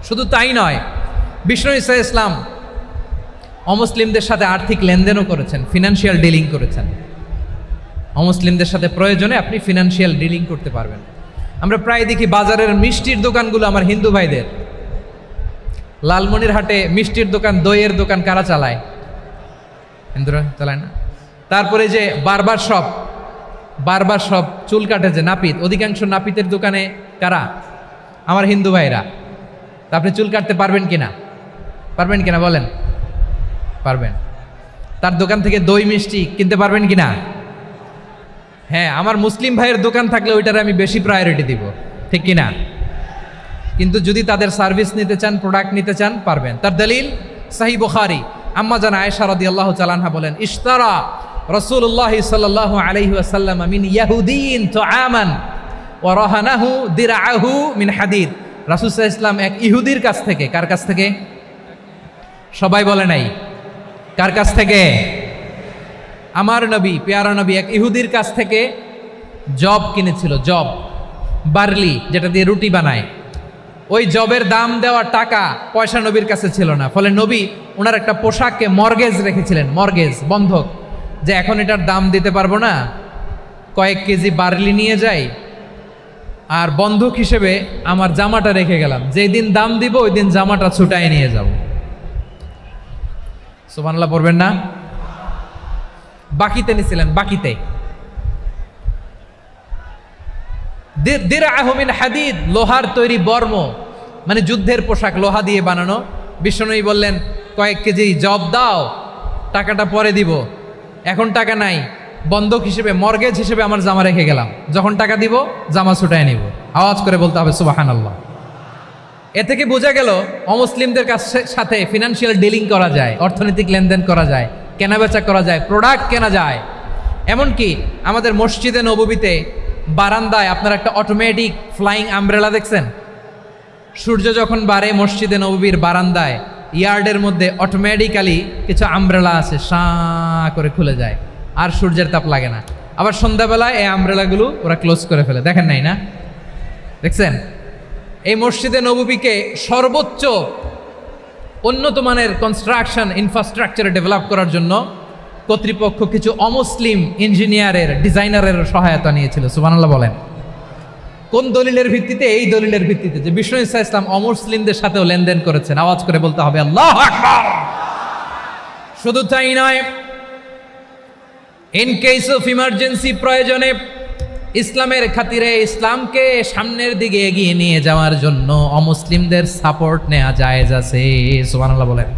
শুধু তাই নয়, বিষ্ণু ঈসা ইসলাম অমুসলিমদের সাথে আর্থিক লেনদেনও করেছেন, ফিনান্সিয়াল ডিলিং করেছেন। অমুসলিমদের সাথে প্রয়োজনে আপনি ফিনান্সিয়াল ডিলিং করতে পারবেন। আমরা প্রায় দেখি বাজারের মিষ্টির দোকানগুলো আমার হিন্দু ভাইদের। লালমনিরহাটে মিষ্টির দোকান, দইয়ের দোকান কারা চালায়? হিন্দুরা চালায় না। তারপরে যে বারবার সব চুল কাটে যে নাপিত, অধিকাংশ নাপিতের দোকানে কারা? আমার হিন্দু ভাইরা। তা আপনি চুল কাটতে পারবেন কিনা বলেন? পারবেন। তার দোকান থেকে দই মিষ্টি কিনতে পারবেন কিনা? হ্যাঁ, আমার মুসলিম ভাইয়ের দোকান থাকলে ওইটারে আমি বেশি প্রায়োরিটি দিব, ঠিক কিনা? কিন্তু যদি তাদের সার্ভিস নিতে চান, প্রোডাক্ট নিতে চান, পারবেন। তার দলিল সহিহ বুখারী, আম্মা জান আয়েশা রাদিয়াল্লাহু তাআলা আনহা বলেন, ইশতারা রাসূলুল্লাহ সাল্লাল্লাহু আলাইহি ওয়াসাল্লাম মিন ইয়াহুদিয়িন তুআমান ওয়া রাহানাহু দিরআহু মিন হাদিদ। রাসূল সাল্লাল্লাহু আলাইহি ওয়াসাল্লাম এক ইহুদির কাছ থেকে, কার কাছ থেকে? সবাই বলে নাই, কার কাছ থেকে? আমার নবী, পেয়ারা নবী এক ইহুদির কাছ থেকে জব কিনেছিল, জব, বার্লি, যেটা দিয়ে রুটি বানায়। ওই জবের দাম দেওয়ার টাকা পয়সা নবীর কাছে ছিল না, ফলে নবী ওনার একটা পোশাককে মর্গেজ রেখেছিলেন, মর্গেজ, বন্ধক, যে এখন এটার দাম দিতে পারবো না, কয়েক কেজি বার্লি নিয়ে যাই আর বন্ধক হিসেবে আমার জামাটা রেখে গেলাম, যেই দিন দাম দিব ওই দিন জামাটা ছুটায় নিয়ে যাব। সুবহানাল্লাহ পড়বেন না? বাকিতে নিছিলেন, বাকিতে। দিরআহু মিন হাদিদ, লোহার তৈরি বর্ম, মানে যুদ্ধের পোশাক, লোহা দিয়ে বানানো। বিশ্বনবী বললেন, কয়েক কেজি জব দাও, টাকাটা পরে দিব, এখন টাকা নাই, বন্ধক হিসেবে, মর্গেজ হিসেবে আমার জামা রেখে গেলাম, যখন টাকা দিব জামা ছুটায় নিব। আওয়াজ করে বলতে হবে সুবহানাল্লাহ। এ থেকে বোঝা গেল অমুসলিমদের সাথে ফিনান্সিয়াল ডিলিং করা যায়, অর্থনৈতিক লেনদেন করা যায়, কেনাবেচা করা যায়, প্রোডাক্ট কেনা যায়। এমনকি আমাদের মসজিদে নববীতে বারান্দায় আপনারা একটা অটোমেটিক ফ্লাইং আমব্রেলা দেখছেন? সূর্য যখন বাড়ে মসজিদে নববীর বারান্দায় ইয়ার্ডের মধ্যে অটোমেটিক্যালি কিছু আমব্রেলা আছে, সাঁ করে খুলে যায়, আর সূর্যের তাপ লাগে না। আবার সন্ধ্যাবেলায় এই আমব্রেলাগুলো ওরা ক্লোজ করে ফেলে, দেখেন নাই না? দেখছেন? এই মসজিদে নববীকে সর্বোচ্চ উন্নত মানের কনস্ট্রাকশন ইনফ্রাস্ট্রাকচারে ডেভেলপ করার জন্য কর্তৃপক্ষ কিছু অমুসলিম ইঞ্জিনিয়ারের, ডিজাইনারের সহায়তা নিয়েছিল। সুবহানাল্লাহ বলেন। কোন দলিলের ভিত্তিতে? এই দলিলের ভিত্তিতে যে বিষ্ণু ঈসা ইসলাম অমুসলিমদের সাথেও লেনদেন করেছেন। আওয়াজ করে বলতে হবে আল্লাহু আকবার। শুধু তাই নয়, ইন কেস অফ ইমার্জেন্সি, প্রয়োজনে ইসলামের খাতিরে, ইসলামকে সামনের দিকে এগিয়ে নিয়ে যাওয়ার জন্য অমুসলিমদের সাপোর্ট নেওয়া জায়েজ আছে। সুবহানাল্লাহ বলেন।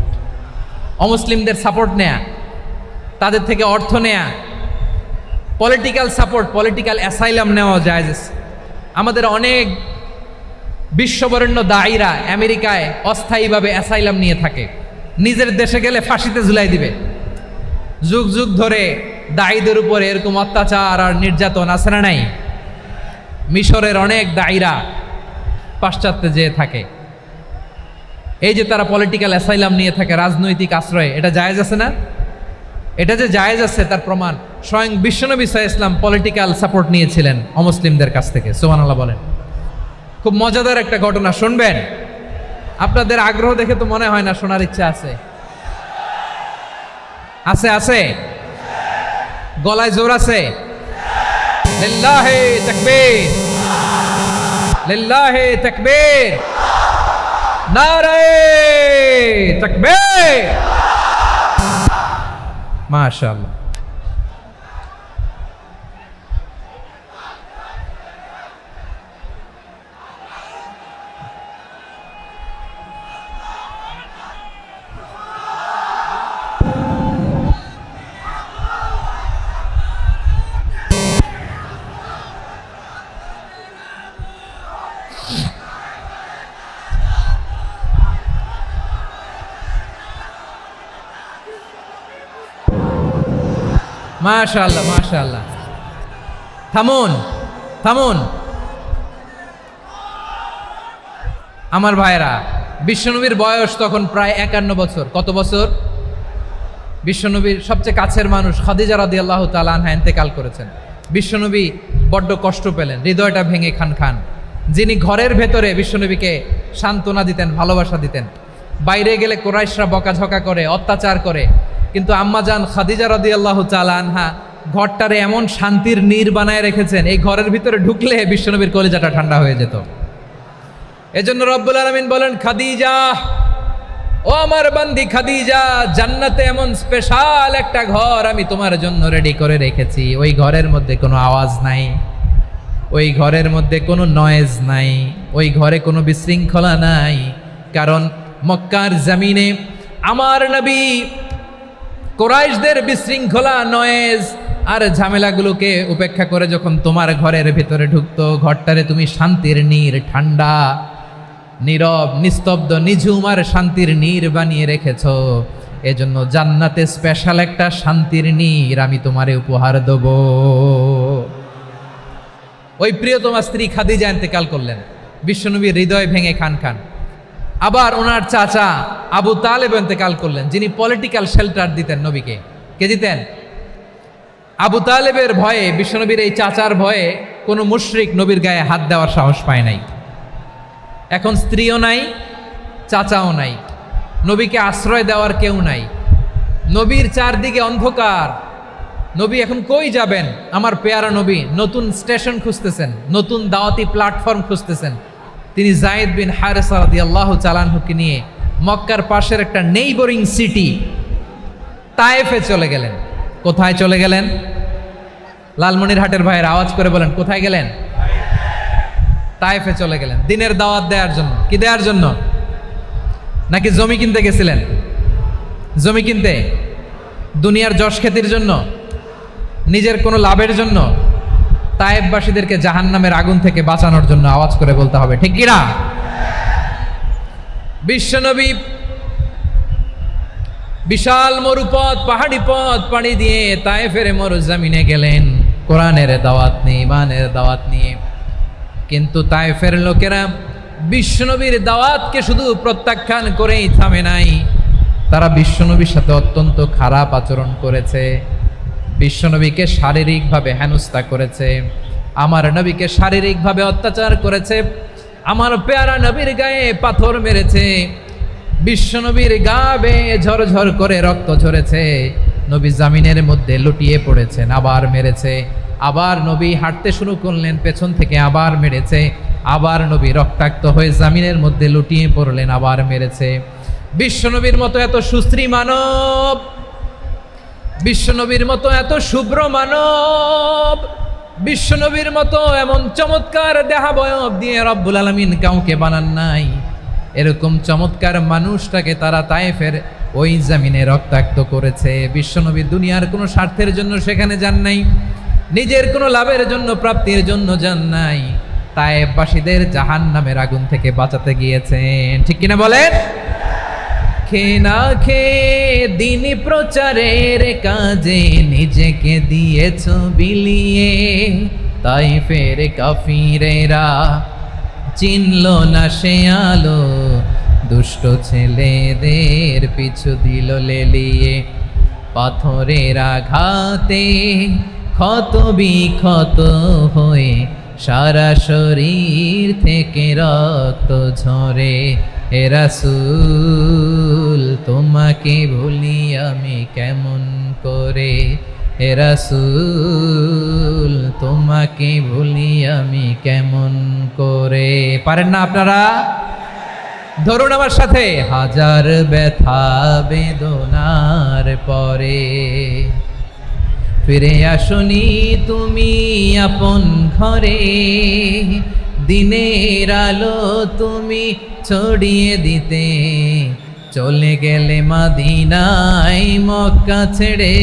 অমুসলিমদের সাপোর্ট নেয়া, তাদের থেকে অর্থ নেয়া, পলিটিক্যাল সাপোর্ট, পলিটিক্যাল অ্যাসাইলাম নেওয়া জায়েজ আছে। আমাদের অনেক বিশ্ববরেণ্য দায়ীরা আমেরিকায় অস্থায়ীভাবে অ্যাসাইলাম নিয়ে থাকে, নিজের দেশে গেলে ফাঁসিতে ঝুলাই দিবে। যুগ যুগ ধরে দায়ীদের উপরে এরকম অত্যাচার আর নির্যাতন আছে না নাই? মিশরের অনেক দায়ীরা পাশ্চাত্যে যেয়ে থাকে। এই যে তারা পলিটিক্যাল অ্যাসাইলাম নিয়ে থাকে, রাজনৈতিক আশ্রয়, এটা জায়েজ আছে না? এটা যে জায়েজ আছে তার প্রমাণ স্বয়ং বিশ্বনবী সাল্লাল্লাহু আলাইহি ওয়াসাল্লাম পলিটিক্যাল সাপোর্ট নিয়েছিলেন অমুসলিমদের কাছ থেকে। সুবহানাল্লাহ বলেন। খুব মজাদার একটা ঘটনা, শুনবেন? আপনাদের আগ্রহ দেখে তো মনে হয় না শোনার ইচ্ছা আছে। আছে আছে, গলায় জোর আছে। লিল্লাহি তাকবীর, লিল্লাহি তাকবীর, নারে তাকবীর। মাশাআল্লাহ। মাশাআল্লাহ, মাশাআল্লাহ। থামুন, থামুন আমার ভাইরা। বিশ্বনবীর বয়স তখন প্রায় 51 বছর। কত বছর? বিশ্বনবীর সবচেয়ে কাছের মানুষ খাদিজা রাদিয়াল্লাহু তাআলা আনহা ইন্তেকাল করেছেন। বিশ্বনবী বড্ড কষ্ট পেলেন, হৃদয়টা ভেঙে খান খান। যিনি ঘরের ভেতরে বিশ্বনবীকে সান্ত্বনা দিতেন, ভালোবাসা দিতেন, বাইরে গেলে কুরাইশরা বকাঝকা করে, অত্যাচার করে, কিন্তু আম্মাজান খাদিজা রাদিয়াল্লাহু তাআলা আনহা ঘরটারে এমন শান্তির নীর বানায় রেখেছেন, এই ঘরের ভিতরে ঢুকলে বিশ্বনবীর কলিজাটা ঠান্ডা হয়ে যেত। এজন্য রব্বুল আলামিন বলেন, খাদিজা ও আমার বান্দি খাদিজা, জান্নাতে এমন স্পেশাল একটা ঘর আমি তোমার জন্য রেডি করে রেখেছি। ওই ঘরের মধ্যে কোনো আওয়াজ নাই, ওই ঘরের মধ্যে কোনো নয়েজ নাই, ওই ঘরে কোনো বিশৃঙ্খলা নাই। কারণ মক্কার জমিনে আমার নবী কুরাইশদের বিশৃঙ্খলা, নয়েজ আর ঝামেলাগুলোকে উপেক্ষা করে যখন তোমার ঘরের ভিতরে ঢুকতো, ঘরটারে তুমি শান্তির নীর, ঠান্ডা, নীরব, নিস্তব্ধ, নিঝুম আর শান্তির নীর বানিয়ে রেখেছ। এজন্য জান্নাতে স্পেশাল একটা শান্তির নীর আমি তোমারে উপহার দেব। ওই প্রিয়তমা স্ত্রী খাদিজা ইন্তেকাল করলেন, বিশ্বনবীর হৃদয় ভেঙে খান খান। আবার ওনার চাচা আবু তালেব ইন্তেকাল করলেন, যিনি পলিটিক্যাল শেল্টার দিতেন নবীকে। কে দিতেন? আবু তালেবের ভয়ে, বিশ্বনবীর এই চাচার ভয়ে কোনো মুশরিক নবীর গায়ে হাত দেওয়ার সাহস পায় নাই। এখন স্ত্রীও নাই, চাচাও নাই, নবীকে আশ্রয় দেওয়ার কেউ নাই। নবীর চারদিকে অন্ধকার, নবী এখন কই যাবেন? আমার পেয়ারা নবী নতুন স্টেশন খুঁজতেছেন, নতুন দাওয়াতি প্ল্যাটফর্ম খুঁজতেছেন। তিনি যায়েদ বিন হারেসা রাদিয়াল্লাহু তাআলা আনহুকে নিয়ে মক্কার পাশের একটা নেইবরিং সিটি তায়েফে চলে গেলেন। কোথায় চলে গেলেন? লালমনিরহাটের ভাইয়ের আওয়াজ করে বলেন, কোথায় গেলেন? তায়েফে চলে গেলেন দিনের দাওয়াত দেওয়ার জন্য। কি দেওয়ার জন্য? নাকি জমি কিনতে গেছিলেন? জমি কিনতে, দুনিয়ার যশ খ্যাতির জন্য, নিজের কোনো লাভের জন্য? তায়েফবাসীদেরকে জাহান্নামের আগুন থেকে বাঁচানোর জন্য। আওয়াজ করে বলতে হবে, ঠিক কিনা? বিশ্বনবী বিশাল মরুপথ, পাহাড়ি পথ পাড়ি দিয়ে তায়েফের মরুজমিনে গেলেন কোরআনের দাওয়াত নিয়ে, ইমানের দাওয়াত নিয়ে। কিন্তু তায়েফের লোকেরা বিশ্বনবীর দাওয়াতকে শুধু প্রত্যাখ্যান করেই থামে নাই, তারা বিশ্বনবীর সাথে অত্যন্ত খারাপ আচরণ করেছে। বিশ্বনবীকে শারীরিকভাবে হেনস্থা করেছে, আমার নবীকে শারীরিকভাবে অত্যাচার করেছে, আমার পেয়ারা নবীর গায়ে পাথর মেরেছে, বিশ্বনবীর গা বেয়ে ঝরঝর করে রক্ত ঝরেছে, নবী জামিনের মধ্যে লুটিয়ে পড়েছেন, আবার মেরেছে, আবার নবী হাঁটতে শুরু করলেন, পেছন থেকে আবার মেরেছে, আবার নবী রক্তাক্ত হয়ে জামিনের মধ্যে লুটিয়ে পড়লেন, আবার মেরেছে। বিশ্বনবীর মতো এত সুশ্রী মানব, বিশ্বনবীর মতো এত শুভ্র মানব, বিশ্বনবীর মতো এমন চমৎকার দেহাবয়ব দিয়ে রব্বুল আলামিন কাউকে বানান নাই। এরকম চমৎকার মানুষটাকে তারা তায়েফের ওই জমিনে রক্তাক্ত করেছে। বিশ্বনবী দুনিয়ার কোনো স্বার্থের জন্য সেখানে যান নাই, নিজের কোনো লাভের জন্য, প্রাপ্তির জন্য যান নাই, তায়েফবাসীদের জাহান্নামের আগুন থেকে বাঁচাতে গিয়েছেন। ঠিক কিনা বলেন? খেয়ে না খেয়ে দিন প্রচারের কাজে নিজেকে দিয়েছ বিলিয়ে, তায়েফের কাফিরেরা চিনল না সে আলো, দুষ্ট ছেলেদের পিছু দিল লেলিয়ে, পাথরের আঘাতে ক্ষত বিক্ষত হয়ে সারা শরীর থেকে রক্ত ঝরে। হে রাসূল তোমাকে ভুলি আমি কেমন করে, হে রাসূল তোমাকে ভুলি আমি কেমন করে। পারেন না আপনারা? ধরুন আমার সাথে, হাজার ব্যথা বেদনার পরে ফিরে আসনি তুমি আপন ঘরে, দিনের আলো তুমি ছড়িয়ে দিতে চলে গেলে মদিনায় মক্কা ছেড়ে।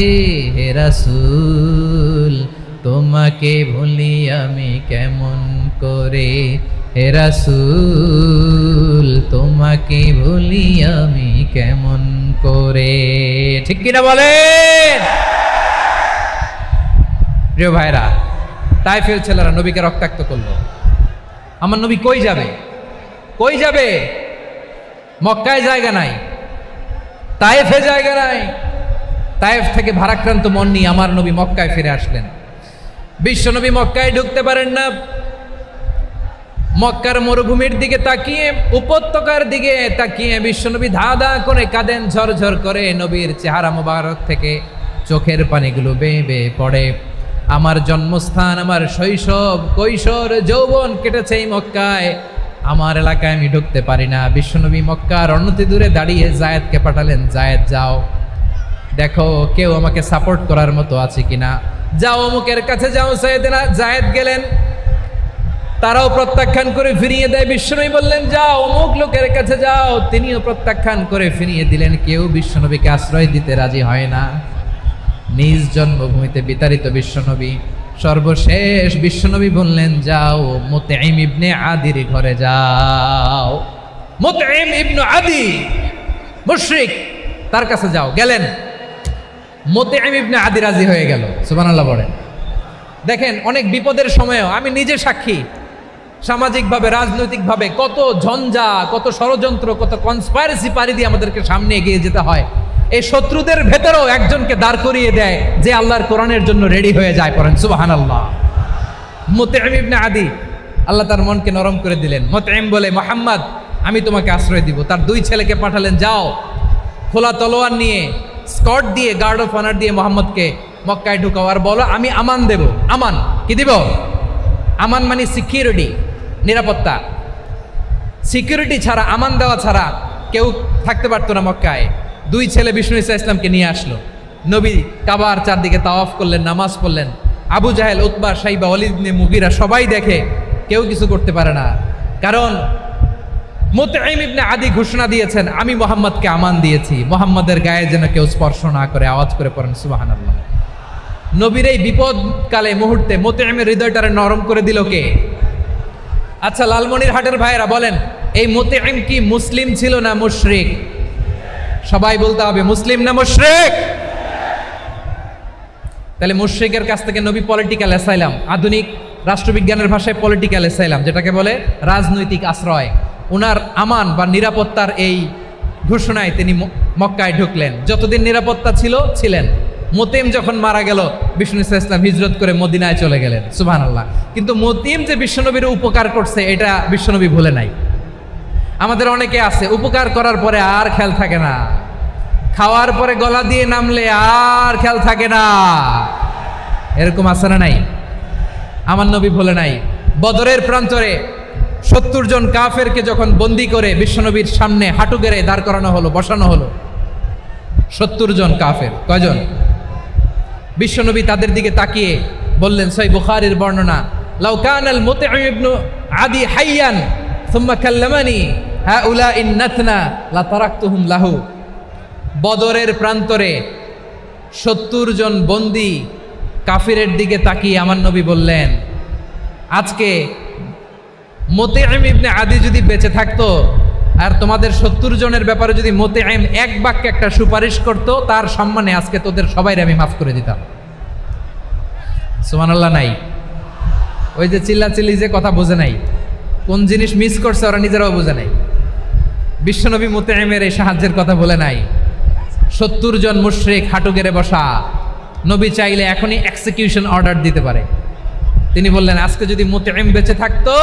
হে রাসূল তোমাকে ভুলি আমি কেমন করে, হে রাসূল তোমাকে ভুলি আমি কেমন করে। ঠিক কিনা বলেন? প্রিয় ভাইরা, তায়েফের ছেলেরা নবীকে রক্তাক্ত করলো। আমার নবী কই যাবে? কই যাবে? মক্কায় জায়গা নাই, তায়েফে জায়গা নাই। তায়েফ থেকে ভারাক্রান্ত মন নিয়ে আমার নবী মক্কায় ফিরে আসলেন। বিশ্বনবী মক্কায় ঢুকতে পারেন না। মক্কার মরুভূমির দিকে তাকিয়ে, উপত্যকার দিকে তাকিয়ে বিশ্বনবী ধা ধা করে কাঁদেন, ঝরঝর করে নবীর চেহারা মোবারক থেকে চোখের পানিগুলো বেয়ে বেয়ে পড়ে। আমার জন্মস্থান, আমার শৈশব, কৈশোর, যৌবন কেটেছে এই মক্কায়, আমার এলাকায় আমি ঢুকতে পারি না। বিশ্বনবী মক্কার অনতি দূরে দাঁড়িয়ে জায়েদকে পাঠালেন, জায়েদ যাও দেখো কেউ আমাকে সাপোর্ট করার মতো আছে কিনা, যাও অমুকের কাছে যাও। জায়েদ গেলেন, তারাও প্রত্যাখ্যান করে ফিরিয়ে দেয়। বিশ্বনবী বললেন যাও অমুক লোকের কাছে যাও, তিনিও প্রত্যাখ্যান করে ফিরিয়ে দিলেন। কেউ বিশ্বনবীকে আশ্রয় দিতে রাজি হয় না। নিজ জন্মভূমিতে বিতাড়িত বিশ্বনবী, সর্বশেষ বিশ্বনবী বললেন যাও মুতঈম ইবনে আদির ঘরে যাও। মুতঈম ইবনে আদি মুশরিক, তার কাছে যাও। গেলেন, মুতঈম ইবনে আদি রাজি হয়ে গেল। সুবহানাল্লাহ বলেন। দেখেন অনেক বিপদের সময়ও আমি নিজে সাক্ষী, সামাজিকভাবে রাজনৈতিকভাবে কত ঝঞ্ঝা, কত ষড়যন্ত্র, কত কনস্পাইরেসি পাড়ি দিয়ে আমাদেরকে সামনে এগিয়ে যেতে হয়। এই শত্রুদের ভেতরেও একজনকে দাঁড় করিয়ে দেয় যে আল্লাহর কোরআনের জন্য রেডি হয়ে যায়। পড়েন সুবহানাল্লাহ। মুতঈম ইবনে আদি, আল্লাহ তার মনকে নরম করে দিলেন। মুতঈম বলে মুহাম্মদ আমি তোমাকে আশ্রয় দিব। তার দুই ছেলেকে পাঠালেন, যাও খোলা তলোয়ার নিয়ে স্কট দিয়ে গার্ড অফ অনার দিয়ে মোহাম্মদকে মক্কায় ঢুকাও আর বলো আমি আমান দেব। আমান কি দিব? আমান মানে সিকিউরিটি, নিরাপত্তা। সিকিউরিটি ছাড়া, আমান দেওয়া ছাড়া কেউ থাকতে পারতো না মক্কায়। দুই ছেলে বিষ্ণু ইসা ইসলামকে নিয়ে আসলো। নবী কাবার চারদিকে তাওয়াফ করলেন, নামাজ পড়লেন। আবু জাহেল, উতবা, শাইবা, ওয়ালিদ ইবনে মুগীরা সবাই দেখে, কেউ কিছু করতে পারে না। কারণ মুতঈম ইবনে আদি ঘোষণা দিয়েছেন আমি মুহাম্মদকে আমান দিয়েছি, মুহাম্মদের গায়ে যেন কেউ স্পর্শ না করে। আওয়াজ করে পড়েন সুবহানাল্লাহ। নবীর এই বিপদকালে মুহূর্তে মুতঈমের হৃদয়টারে নরম করে দিল কে? আচ্ছা লালমনিরহাটের ভাইয়েরা বলেন, এই মুতঈম কি মুসলিম ছিল না মুশরিক? সবাই বলতে হবে মুসলিম না মুশরিক? তাহলে মুশরিকের কাছ থেকে নবী পলিটিক্যাল অ্যাসাইলাম, আধুনিক রাষ্ট্রবিজ্ঞানের ভাষায় পলিটিক্যাল অ্যাসাইলাম যেটাকে বলে, রাজনৈতিক আশ্রয়, উনার আমান বা নিরাপত্তার এই ঘোষণায় তিনি মক্কায় ঢুকলেন। যতদিন নিরাপত্তা ছিল ছিলেন। মুতঈম যখন মারা গেল বিষ্ণু ইসলাম হিজরত করে মদিনায় চলে গেলেন। সুবহানাল্লাহ। কিন্তু মুতঈম যে বিশ্বনবীর উপকার করছে এটা বিশ্বনবী ভুলে নাই। আমাদের অনেকে আছে উপকার করার পরে আর খেয়াল থাকে না, খাওয়ার পরে গলা দিয়ে নামলে আর খেয়াল থাকে না। এরকম আছে না নাই? আমার নবী ভুলে নাই। বদরের প্রান্তরে 70 জন কাফেরকে যখন বন্দি করে বিশ্বনবীর সামনে হাঁটু গেড়ে দাঁড় করানো হলো, বসানো হলো, 70 জন কাফের। কয়জন? বিশ্বনবী তাদের দিকে তাকিয়ে বললেন, সহিহ বুখারীর বর্ণনা, লাউ কানাল মুতঈম ইবনে আদি হাইয়ান সুম্মা কাল্লামানি হাউলাইন নাতনা লা তারাকতুহুম লাহু। বদরের প্রান্তরে 70 জন বন্দি কাফিরের দিকে তাকিয়ে আমার নবী বললেন, আজকে মুতঈম ইবনে আদি যদি বেঁচে থাকতো আর তোমাদের 70 জনের ব্যাপারে যদি মুতঈম এক বাক্যে একটা সুপারিশ করতো, তার সম্মানে আজকে তোদের সবাইরে আমি মাফ করে দিতাম। সুবহানাল্লাহ নাই? ওই যে চিল্লাচিল্লি যে কথা বোঝে নাই, কোন জিনিস মিস করছে ওরা নিজেরাও বোঝে নাই। বিশ্বনবী মুতঈমের এই সাহায্যের কথা বলে নাই। 70 জন মুশরিক হাঁটু গেড়ে বসা, নবী চাইলে এখনই এক্সিকিউশন অর্ডার দিতে পারে। তিনি বললেন, আজকে যদি মুতঈম বেঁচে থাকতো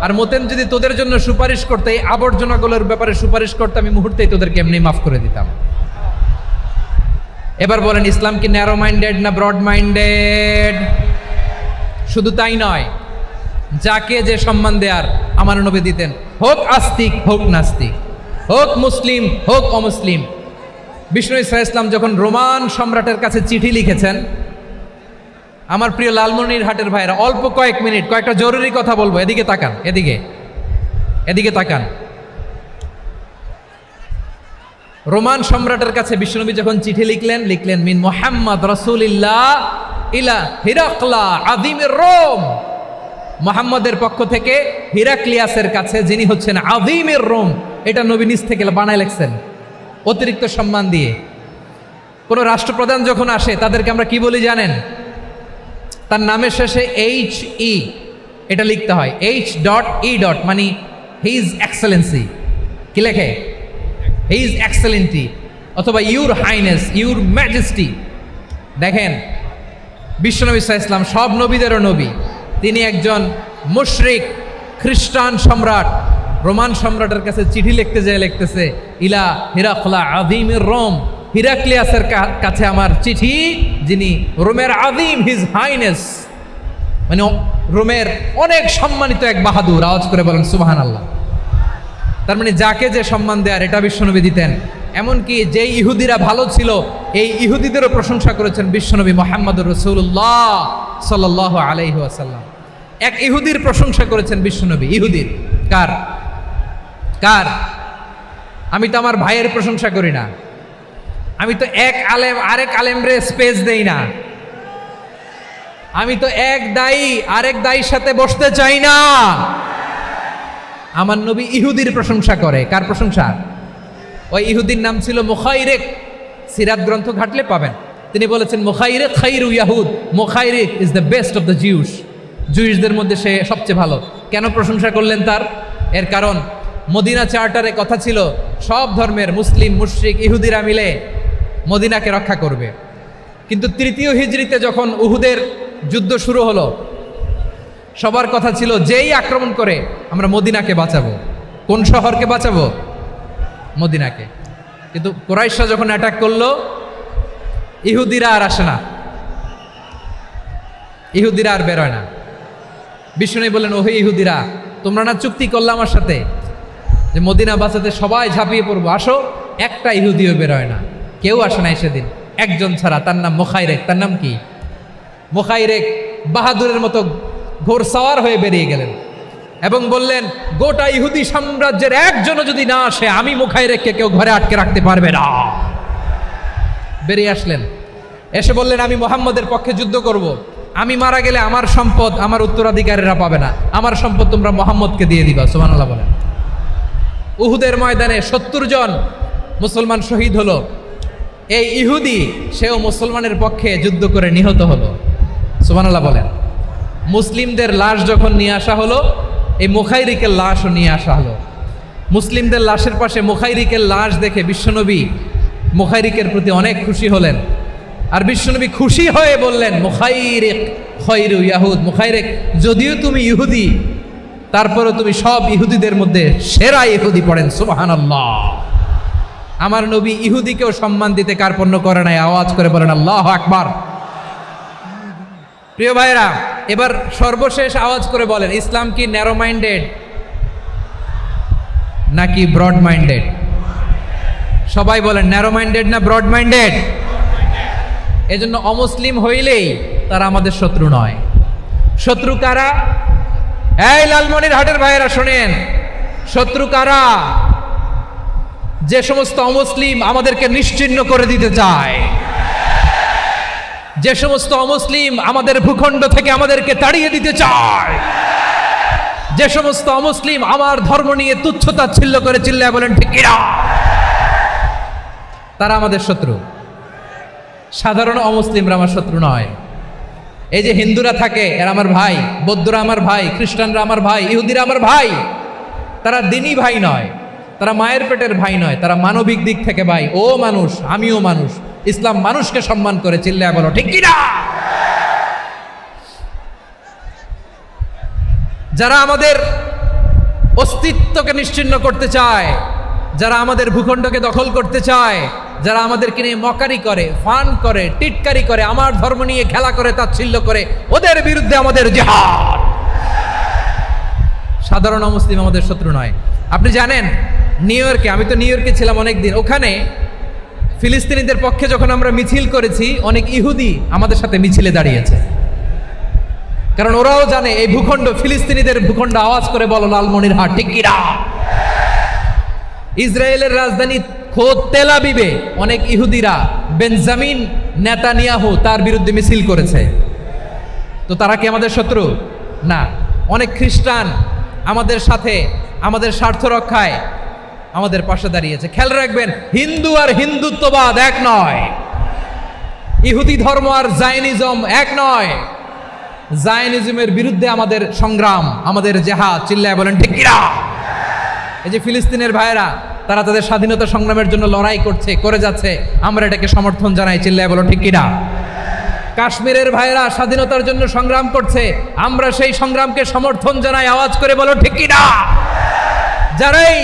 আর মুতঈম যদি তোদের জন্য সুপারিশ করতে, এই আবর্জনাগুলোর ব্যাপারে সুপারিশ করতে, আমি মুহূর্তেই তোদেরকে এমনি মাফ করে দিতাম। এবার বলেন, ইসলাম কি ন্যারো মাইন্ডেড না ব্রড মাইন্ডেড? শুধু তাই নয়, যাকে যে সম্মান দেয়ার আমার নবী দিতেন, হোক আস্তিক হোক নাস্তিক, হোক মুসলিম হোক অমুসলিম। বিষ্ণু ইসলাম যখন রোমান সম্রাটের কাছে চিঠি লিখেছেন, আমার প্রিয় লালমনিরহাটের ভাইরা, অল্প কয়েক মিনিট কয়েকটা জরুরি কথা বলবো। এদিকে তাকান, এদিকে তাকান। রোমান সম্রাটের কাছে বিশ্বনবী যখন চিঠি লিখলেন মিন মুহাম্মদ রাসূলিল্লাহ ইলা হিরাকলা আযীমির রোম। মুহাম্মদের পক্ষ থেকে হিরাক্লিয়াসের কাছে, যিনি হচ্ছেন আযীমির রোম। এটা নবী নিজ থেকে বানায় লিখছেন অতিরিক্ত সম্মান দিয়ে। কোন রাষ্ট্রপ্রধান যখন আসে তাদেরকে আমরা কি বলি জানেন? তার নামের শেষে HE এটা লিখতে হয়। H.E. মানে হিজ এক্সেলেন্সি। কি লেখে? হিজ এক্সেলেন্টি, অথবা ইউর হাইনেস, ইউর ম্যাজেস্টি। দেখেন বিশ্বনবী সাল্লাল্লাহু আলাইহি ওয়াসাল্লাম সব নবীদেরও নবী। তিনি একজন মুশরিক খ্রিস্টান সম্রাট, রোমান সম্রাটের কাছে চিঠি লিখতে যেয়ে লিখতেছে, ইলা হিরাকলা আযীমির রোম, হিরাক্লিয়াসের কাছে আমার চিঠি, যিনি রোমের আযীম, হিজ হাইনেস, মানে রোমের অনেক সম্মানিত এক বাহাদুর, আওয়াজ করে বলেন সুবহানাল্লাহ। তার মানে যাকে যে সম্মান দেয়ার এটা বিশ্বনবী দিতেন। এমনকি যেই ইহুদিরা ভালো ছিল এই ইহুদিদেরও প্রশংসা করেছেন বিশ্বনবী মুহাম্মদুর রাসূলুল্লাহ সাল্লাল্লাহু আলাইহি ওয়াসাল্লাম। এক ইহুদির প্রশংসা করেছেন বিশ্বনবী। ইহুদির কার? কার? আমি তো আমার ভাইয়ের প্রশংসা করি না, আমি তো এক আলেম আরেক আলেমরে স্পেস দেই না, আমি তো এক দায়ী আরেক দায়ীর সাথে বসতে চাই না। আমার নবী ইহুদির প্রশংসা করে। কার প্রশংসা? ওই ইহুদির নাম ছিল মুখাইরেক। সিরাত গ্রন্থ ঘাটলে পাবেন। তিনি বলেছেন মুখাইরেক খাইরু ইয়াহুদ, Mukhayriq is the best of the Jews. জুইশদের মধ্যে সে সবচেয়ে ভালো। কেন প্রশংসা করলেন তার? এর কারণ মদিনা চার্টারে কথা ছিল সব ধর্মের মুসলিম মুশরিক ইহুদিরা মিলে মদিনাকে রক্ষা করবে। কিন্তু তৃতীয় হিজরিতে যখন উহুদের যুদ্ধ শুরু হলো, সবার কথা ছিল যেই আক্রমণ করে আমরা মদিনাকে বাঁচাবো। কোন শহরকে বাঁচাবো? মদিনাকে। কিন্তু কুরাইশরা যখন অ্যাটাক করলো, ইহুদিরা আর আসে না, ইহুদিরা আর বেরোয় না। বিষ্ণু বললেন, ওহে ইহুদিরা, তোমরা না চুক্তি করলে আমার সাথে যে মদিনা বাঁচাতে সবাই ঝাঁপিয়ে পড়বো, আসো। একটা ইহুদিও বেরোয় না, কেউ আসে নাই সেদিন, একজন ছাড়া। তার নাম মুখাইরেক। তার নাম কি? মুখাইরেক বাহাদুরের মতো ঘোড়সাওয়ার হয়ে বেরিয়ে গেলেন এবং বললেন, গোটা ইহুদি সাম্রাজ্যের একজনও যদি না আসে, আমি মুখাইরেককে কেউ ঘরে আটকে রাখতে পারবে না। বেরিয়ে আসলেন, এসে বললেন, আমি মুহাম্মদের পক্ষে যুদ্ধ করব। আমি মারা গেলে আমার সম্পদ আমার উত্তরাধিকারীরা পাবে না, আমার সম্পদ তোমরা মুহাম্মদকে দিয়ে দিবা। সুবহানাল্লাহ বলেন। উহুদের ময়দানে 70 জন মুসলমান শহীদ হলো। এই ইহুদি সেও মুসলমানের পক্ষে যুদ্ধ করে নিহত হলো। সুবহানাল্লাহ বলেন। মুসলিমদের লাশ যখন নিয়ে আসা হলো, এই মুখাইরিকের লাশও নিয়ে আসা হলো। মুসলিমদের লাশের পাশে মুখাইরিকের লাশ দেখে বিশ্বনবী মুখাইরিকের প্রতি অনেক খুশি হলেন। আর বিশ্বনবী খুশি হয়ে বললেন, মুখাইরিক খায়রু ইয়াহুদ। মুখাইরিক, যদিও তুমি ইহুদি, তারপরও তুমি সব ইহুদিদের মধ্যে সেরা ইহুদি। পড়েন সুবহানাল্লাহ। আমার নবী ইহুদিকেও সম্মান দিতে কার্পণ্য করে নাই। আওয়াজ করে বলেন আল্লাহু আকবার। প্রিয় ভাইরা, এবার সর্বশেষ আওয়াজ করে বলেন, ইসলাম কি ন্যারো মাইন্ডেড নাকি ব্রড মাইন্ডেড? সবাই বলেন, ন্যারো মাইন্ডেড না ব্রড মাইন্ডেড? এজন্য অমুসলিম হইলেই তারা আমাদের শত্রু নয়। শত্রু কারা? এই লালমনির হাটের ভাইয়েরা শোনেন, শত্রু কারা? যে সমস্ত অমুসলিম আমাদেরকে নিশ্চিহ্ন করে দিতে চায়, যে সমস্ত অমুসলিম আমাদের ভূখণ্ড থেকে আমাদেরকে তাড়িয়ে দিতে চায়, যে সমস্ত অমুসলিম আমার ধর্ম নিয়ে তুচ্ছতাচ্ছিল্য করে চিল্লায় বলেন ঠিক কিনা, তারা আমাদের শত্রু। সাধারণ অমুসলিমরা আমার শত্রু নয়। এই যে হিন্দুরা থাকে, এরা আমার ভাই, বৌদ্ধরা আমার ভাই, খ্রিস্টানরা আমার ভাই, ইহুদিরা আমার ভাই। তারা দিনই ভাই নয়, তারা মায়ের পেটের ভাই নয়, তারা মানবিক দিক থেকে ভাই। ও মানুষ, আমিও মানুষ। ইসলাম মানুষকে সম্মান করে, চিল্লায় বলো ঠিক কিনা। যারা আমাদের অস্তিত্বকে নিশ্চিহ্ন করতে চায়, যারা আমাদের ভূখণ্ডকে দখল করতে চায়, যারা আমাদেরকে নিয়ে মকারি করে, ফান করে, টিটকারি করে, আমার ধর্ম নিয়ে খেলা করে, তাচ্ছিল্য করে, ওদের বিরুদ্ধে আমাদের জিহাদ। সাধারণ মুসলিম আমাদের শত্রু নয়। আপনি জানেন নিউ ইয়র্কে, আমি তো নিউ ইয়র্কে ছিলাম অনেকদিন, ওখানে ফিলিস্তিনিদের পক্ষে যখন আমরা মিছিল করেছি, অনেক ইহুদি আমাদের সাথে মিছিলে দাঁড়িয়েছে। কারণ ওরাও জানে এই ভূখণ্ড ফিলিস্তিনিদের ভূখণ্ড। আওয়াজ করে বলো লালমনির হাট ঠিক কিনা। ইসরায়েলের রাজধানী খোদ তেল আবিবে অনেক ইহুদিরা বেঞ্জামিন নেতানিয়াহু তার বিরুদ্ধে মিছিল করেছে। তো তারা কি আমাদের শত্রু? না। অনেক খ্রিস্টান আমাদের সাথে আমাদের স্বার্থ রক্ষায় আমাদের পাশে দাঁড়িয়েছে। খেয়াল রাখবেন, হিন্দু আর হিন্দুত্ববাদ এক নয়, ইহুদি ধর্ম আর জায়নিজম এক নয়। জায়নিজমের বিরুদ্ধে আমাদের সংগ্রাম, আমাদের জেহাদ, চিল্লায় বলেন ঠিক কিনা। এই যে ফিলিস্তিনের ভাইয়েরা, তারা তাদের স্বাধীনতা সংগ্রামের জন্য লড়াই করছে, করে যাচ্ছে, আমরা এটাকে সমর্থন জানাই, চিল্লায় বলো ঠিক কিনা। কাশ্মীরের ভাইয়েরা স্বাধীনতার জন্য সংগ্রাম করছে, আমরা সেই সংগ্রামকে সমর্থন জানাই, আওয়াজ করে বলো ঠিক কিনা। যারাই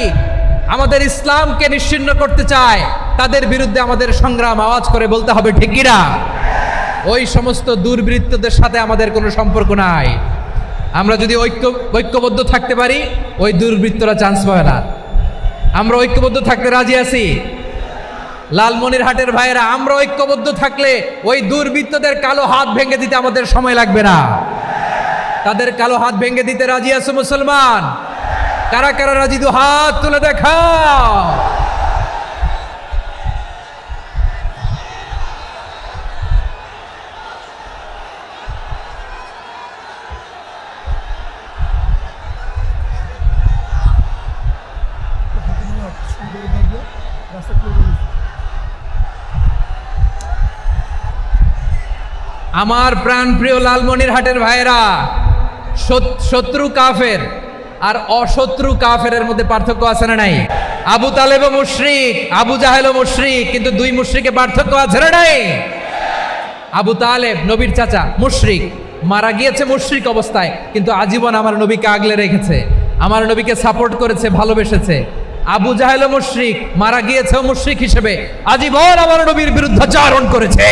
আমাদের ইসলামকে নিশ্চিহ্ন করতে চায়, তাদের বিরুদ্ধে আমাদের সংগ্রাম, আওয়াজ করে বলতে হবে ঠিক কিনা। ওই সমস্ত দুর্বৃত্তদের সাথে আমাদের কোনো সম্পর্ক নাই। আমরা যদি ঐক্যবদ্ধ থাকতে পারি, ওই দুর্বৃত্তরা চান্স পাবে না। আমরা ঐক্যবদ্ধ থাকতে রাজি আছি। লালমনিরহাটের ভাইয়েরা, আমরা ঐক্যবদ্ধ থাকলে ওই দুর্বৃত্তদের কালো হাত ভেঙে দিতে আমাদের সময় লাগবে না। তাদের কালো হাত ভেঙে দিতে রাজি আছে মুসলমান? কারা কারা রাজি? দু হাত তুলে দেখাও। আমার প্রাণপ্রিয় লালমনিরহাটের ভাইয়েরা, শত্রু কাফের আর অশত্রু কাফেরের মধ্যে পার্থক্য আছে না নাই? আবু তালেবও মুশরিক, আবু জাহেলও মুশরিক, কিন্তু দুই মুশরিকে পার্থক্য আছে না নাই? আবু তালেব নবীর চাচা, মুশরিক, মারা গিয়েছে মুশরিক অবস্থায়, কিন্তু আজীবন আমার নবীকে আগলে রেখেছে, আমার নবীকে সাপোর্ট করেছে, ভালোবেসেছে। আবু জাহেলও মুশরিক, মারা গিয়েছেও মুশরিক হিসেবে, আজীবন আমার নবীর বিরুদ্ধাচারণ করেছে।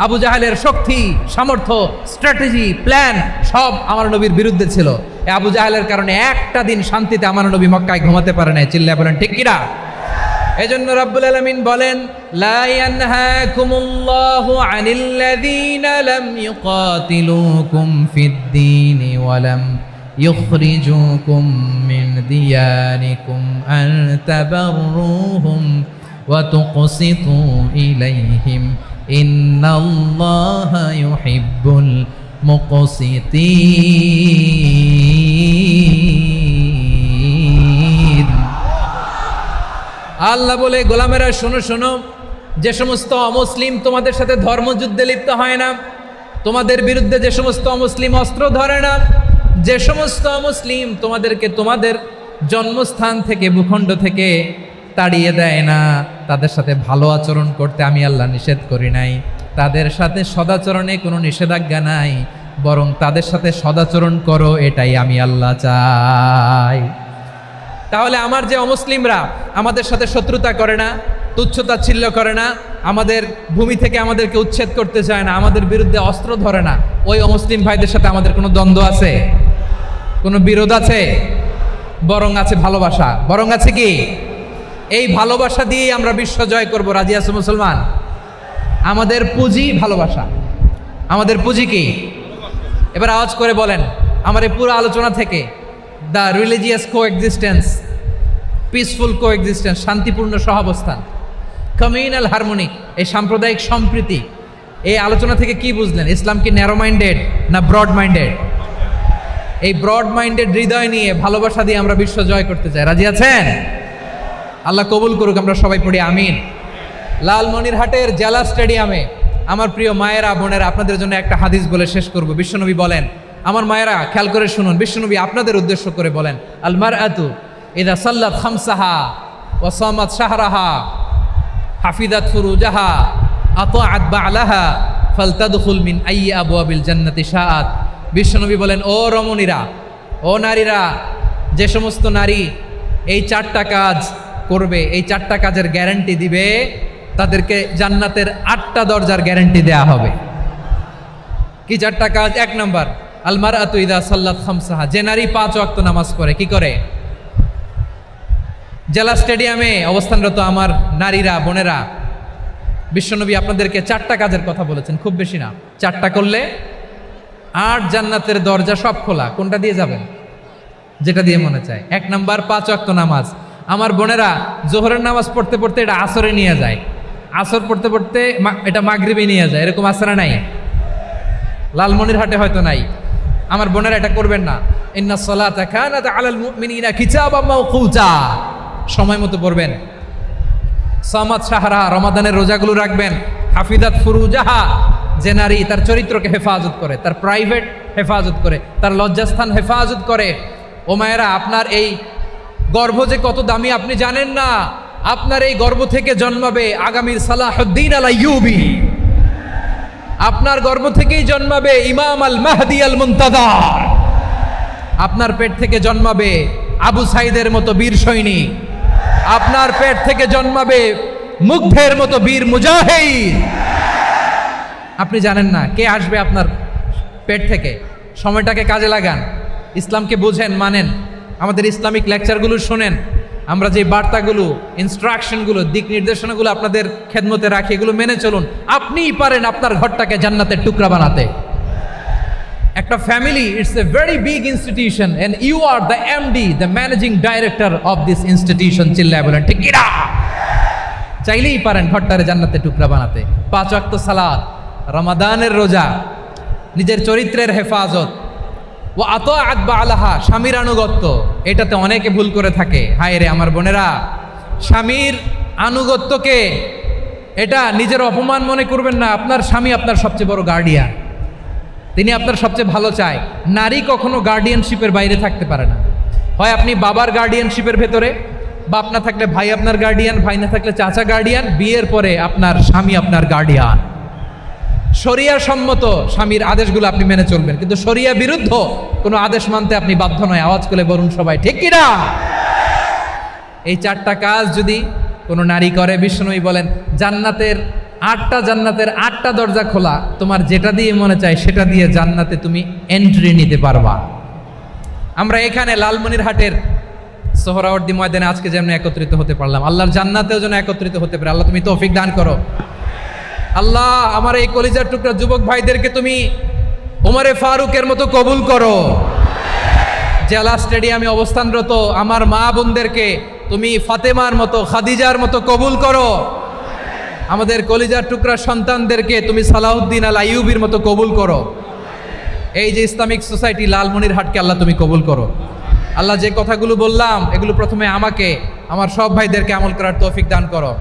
আবু জাহেলের শক্তি, সামর্থ্য, স্ট্র্যাটেজি, প্ল্যান সব আমার নবীর বিরুদ্ধে ছিল। এই আবু জাহেলের কারণে একটা দিন শান্তিতে আমার নবী মক্কায় ঘুমাতে পারে নাই। চিল্লায় বলেন ঠিক কিনা? এজন্য রাব্বুল আলামিন বলেন, লা ইয়ানহাকুমুল্লাহু আনিল্লাযীনা লাম ইউকাতিলুকুম ফিদ-দীনি ওয়া লাম ইখরিজুকুম মিন দিয়ারিকুম আন তাবাররুহুম ওয়া তুকসিতু ইলাইহিম ইন্নাল্লাহা ইউহিব্বুল মুকসিতিন। আল্লাহ বলে, গোলামেরা শোনো শোনো, যে সমস্ত অমুসলিম তোমাদের সাথে ধর্মযুদ্ধে লিপ্ত হয় না, তোমাদের বিরুদ্ধে যে সমস্ত অমুসলিম অস্ত্র ধরে না, যে সমস্ত অমুসলিম তোমাদেরকে তোমাদের জন্মস্থান থেকে, ভূখণ্ড থেকে তাড়িয়ে দেয় না, তাদের সাথে ভালো আচরণ করতে আমি আল্লাহ নিষেধ করি নাই। তাদের সাথে সদাচরণে কোনো নিষেধাজ্ঞা নাই, বরং তাদের সাথে সদাচরণ করো, এটাই আমি আল্লাহ চাই। তাহলে আমার যে অমুসলিমরা আমাদের সাথে শত্রুতা করে না, তুচ্ছতাচ্ছিল্য করে না, আমাদের ভূমি থেকে আমাদেরকে উচ্ছেদ করতে চায় না, আমাদের বিরুদ্ধে অস্ত্র ধরে না, ওই অমুসলিম ভাইদের সাথে আমাদের কোনো দ্বন্দ্ব আছে? কোনো বিরোধ আছে? বরং আছে ভালোবাসা। বরং আছে কি? এই ভালোবাসা দিয়েই আমরা বিশ্ব জয় করব। রাজি আছো মুসলমান? আমাদের পুঁজি ভালোবাসা। আমাদের পুঁজি কি? এবার আওয়াজ করে বলেন আমার এই পুরো আলোচনা থেকে, the religious coexistence, peaceful coexistence, শান্তিপূর্ণ সহাবস্থান, কমিউনাল হারমোনি, এই সাম্প্রদায়িক সম্প্রীতি, এই আলোচনা থেকে কি বুঝলেন? ইসলাম কি ন্যারো মাইন্ডেড না ব্রড মাইন্ডেড? এই ব্রড মাইন্ডেড হৃদয় নিয়ে, ভালোবাসা দিয়ে আমরা বিশ্ব জয় করতে চাই। রাজি আছেন? আল্লাহ কবুল করুক। আমরা সবাই পড়ি আমিন। লালমনিরহাটের জেলা স্টেডিয়ামে আমার প্রিয় মায়েরা, বোনেরা, আপনাদের জন্য একটা হাদিস বলে শেষ করব। বিশ্বনবী বলেন, আমার মায়েরা খেয়াল করে শুনুন, বিশ্বনবী আপনাদের উদ্দেশ্য করে বলেন, আল মারআতু ইযা সাল্লাত খামসাহা ওয়া সামাত শাহরাহা হাফিজাত ফুরুজাহা আতাআত বা'লাহা ফালতাদখুল মিন আইয়ি আবওয়াবিল জান্নাতি শাআত। বিশ্বনবী বলেন, ও রমণীরা, ও নারীরা, যে সমস্ত নারী এই চারটা কাজ করবে, এই চারটা কাজের গ্যারান্টি দিবে, তাদেরকে জান্নাতের 8টা দরজার গ্যারান্টি দেয়া হবে। কি চারটা কাজ? 1 নাম্বার, আল মারআতু ইযা সাল্লাত খামসাহা, যে নারী 5 ওয়াক্ত নামাজ পড়ে। কি করে? জেলা স্টেডিয়ামে অবস্থানরত আমার নারীরা, বোনেরা, বিশ্বনবী আপনাদেরকে 4টা কাজের কথা বলেছেন, খুব বেশি না। 4টা করলে 8 জান্নাতের দরজা সব খোলা। কোনটা দিয়ে যাবেন? যেটা দিয়ে মনে চায়। 1 নাম্বার 5 ওয়াক্ত নামাজ। আমার বোনেরা জোহরের নামাজ পড়তে পড়তে এটা আসরে নিয়ে যায়, আসর পড়তে পড়তে এটা মাগরিবে নিয়ে যায়। এরকম আসরে নাই? লালমনিরহাটে হয়তো নাই। আমার বোনেরা এটা করবেন না। ইন্নাস সালাতা কানাত আলাল মুমিনিনা কিতাবাম মাওকুতা, সময় মতো পড়বেন। সামাত শাহরা, রমাদানের রোজাগুলো রাখবেন। হাফিজাত ফুরুজাহা, যে নারী তার চরিত্রকে হেফাজত করে, তার প্রাইভেট হেফাজত করে, তার লজ্জাস্থান হেফাজত করে। ও মায়েরা, আপনার এই গর্ভ যে কত দামি আপনি জানেন না। আপনার এই গর্ভ থেকে জন্মাবে আগামীর সালাহুদ্দিন আল আইয়ুবী। আপনার গর্ভ থেকেই জন্মাবে ইমাম আল মাহদি আল মুনতাজার। আপনার পেট থেকে জন্মাবে আবু সাইদের মতো বীর সৈনিক। আপনার পেট থেকে জন্মাবে মুগ্ধের মতো বীর মুজাহিদ। আপনি জানেন না কে আসবে আপনার পেট থেকে। সময়টাকে কাজে লাগান, ইসলামকে বোঝেন, মানেন, আমাদের ইসলামিক লেকচারগুলো শোনেন, আমরা যে বার্তাগুলো, ইনস্ট্রাকশনগুলো, দিক নির্দেশনাগুলো আপনাদের খেদমতে রাখি, এগুলো মেনে চলুন। আপনিই পারেন আপনার ঘরটাকে জান্নাতের টুকরা বানাতে। একটা family, it's a very big institution and you are the MD, the managing director of this institution. চিল্লায় বলেন ঠিক কিনা? চাইলেই পারেন ঘরটারে জান্নাতের টুকরা বানাতে। 5 ওয়াক্ত সালাত, রমাদানের রোজা, নিজের চরিত্রের হেফাজত, ও আতাআত বালাহা, স্বামীর আনুগত্য, এটাতে অনেকে ভুল করে থাকে। হায় রে আমার বোনেরা, স্বামীর আনুগত্যকে এটা নিজের অপমান মনে করবেন না। আপনার স্বামী আপনার সবচেয়ে বড় গার্ডিয়ান, তিনি আপনার সবচেয়ে ভালো চায়। নারী কখনো গার্ডিয়ানশিপের বাইরে থাকতে পারে না। হয় আপনি বাবার গার্ডিয়ানশিপের ভেতরে, বাপ না থাকলে ভাই আপনার গার্ডিয়ান, ভাই না থাকলে চাচা গার্ডিয়ান, বিয়ের পরে আপনার স্বামী আপনার গার্ডিয়ান। শরিয়া সম্মত স্বামীর আদেশগুলো আপনি মেনে চলবেন, কিন্তু শরিয়া বিরুদ্ধ কোনো আদেশ মানতে আপনি বাধ্য নয়। আওয়াজ করে বলুন সবাই ঠিক কিনা? এই 4টা কাজ যদি কোনো নারী করে, বিষ্ণুই বলেন জান্নাতের 8টা দরজা খোলা, তোমার যেটা দিয়ে মনে চায় সেটা দিয়ে জান্নাতে তুমি এন্ট্রি নিতে পারবা। আমরা এখানে লালমনিরহাটের সোহরাওয়ার্দী ময়দানে আজকে যেমন একত্রিত হতে পারলাম, আল্লাহর জান্নাতেও যেন একত্রিত হতে পারে। আল্লাহ তুমি তৌফিক দান করো। আল্লাহ আমার এই কলিজার টুকরা যুবক ভাইদেরকে তুমি ওমরে ফারুকের মতো কবুল করো। জেলা স্টেডিয়ামে অবস্থানরত আমার মা বোনদেরকে তুমি ফাতেমার মতো, খাদিজার মতো কবুল করো। আমাদের কলিজার টুকরা সন্তানদেরকে তুমি সালাউদ্দিন আল আইয়ুবির মতো কবুল করো। এই যে ইসলামিক সোসাইটি লালমনিরহাটকে আল্লাহ তুমি কবুল করো। আল্লাহ যে কথাগুলো বললাম এগুলো প্রথমে আমাকে, আমার সব ভাইদেরকে আমল করার তৌফিক দান করো।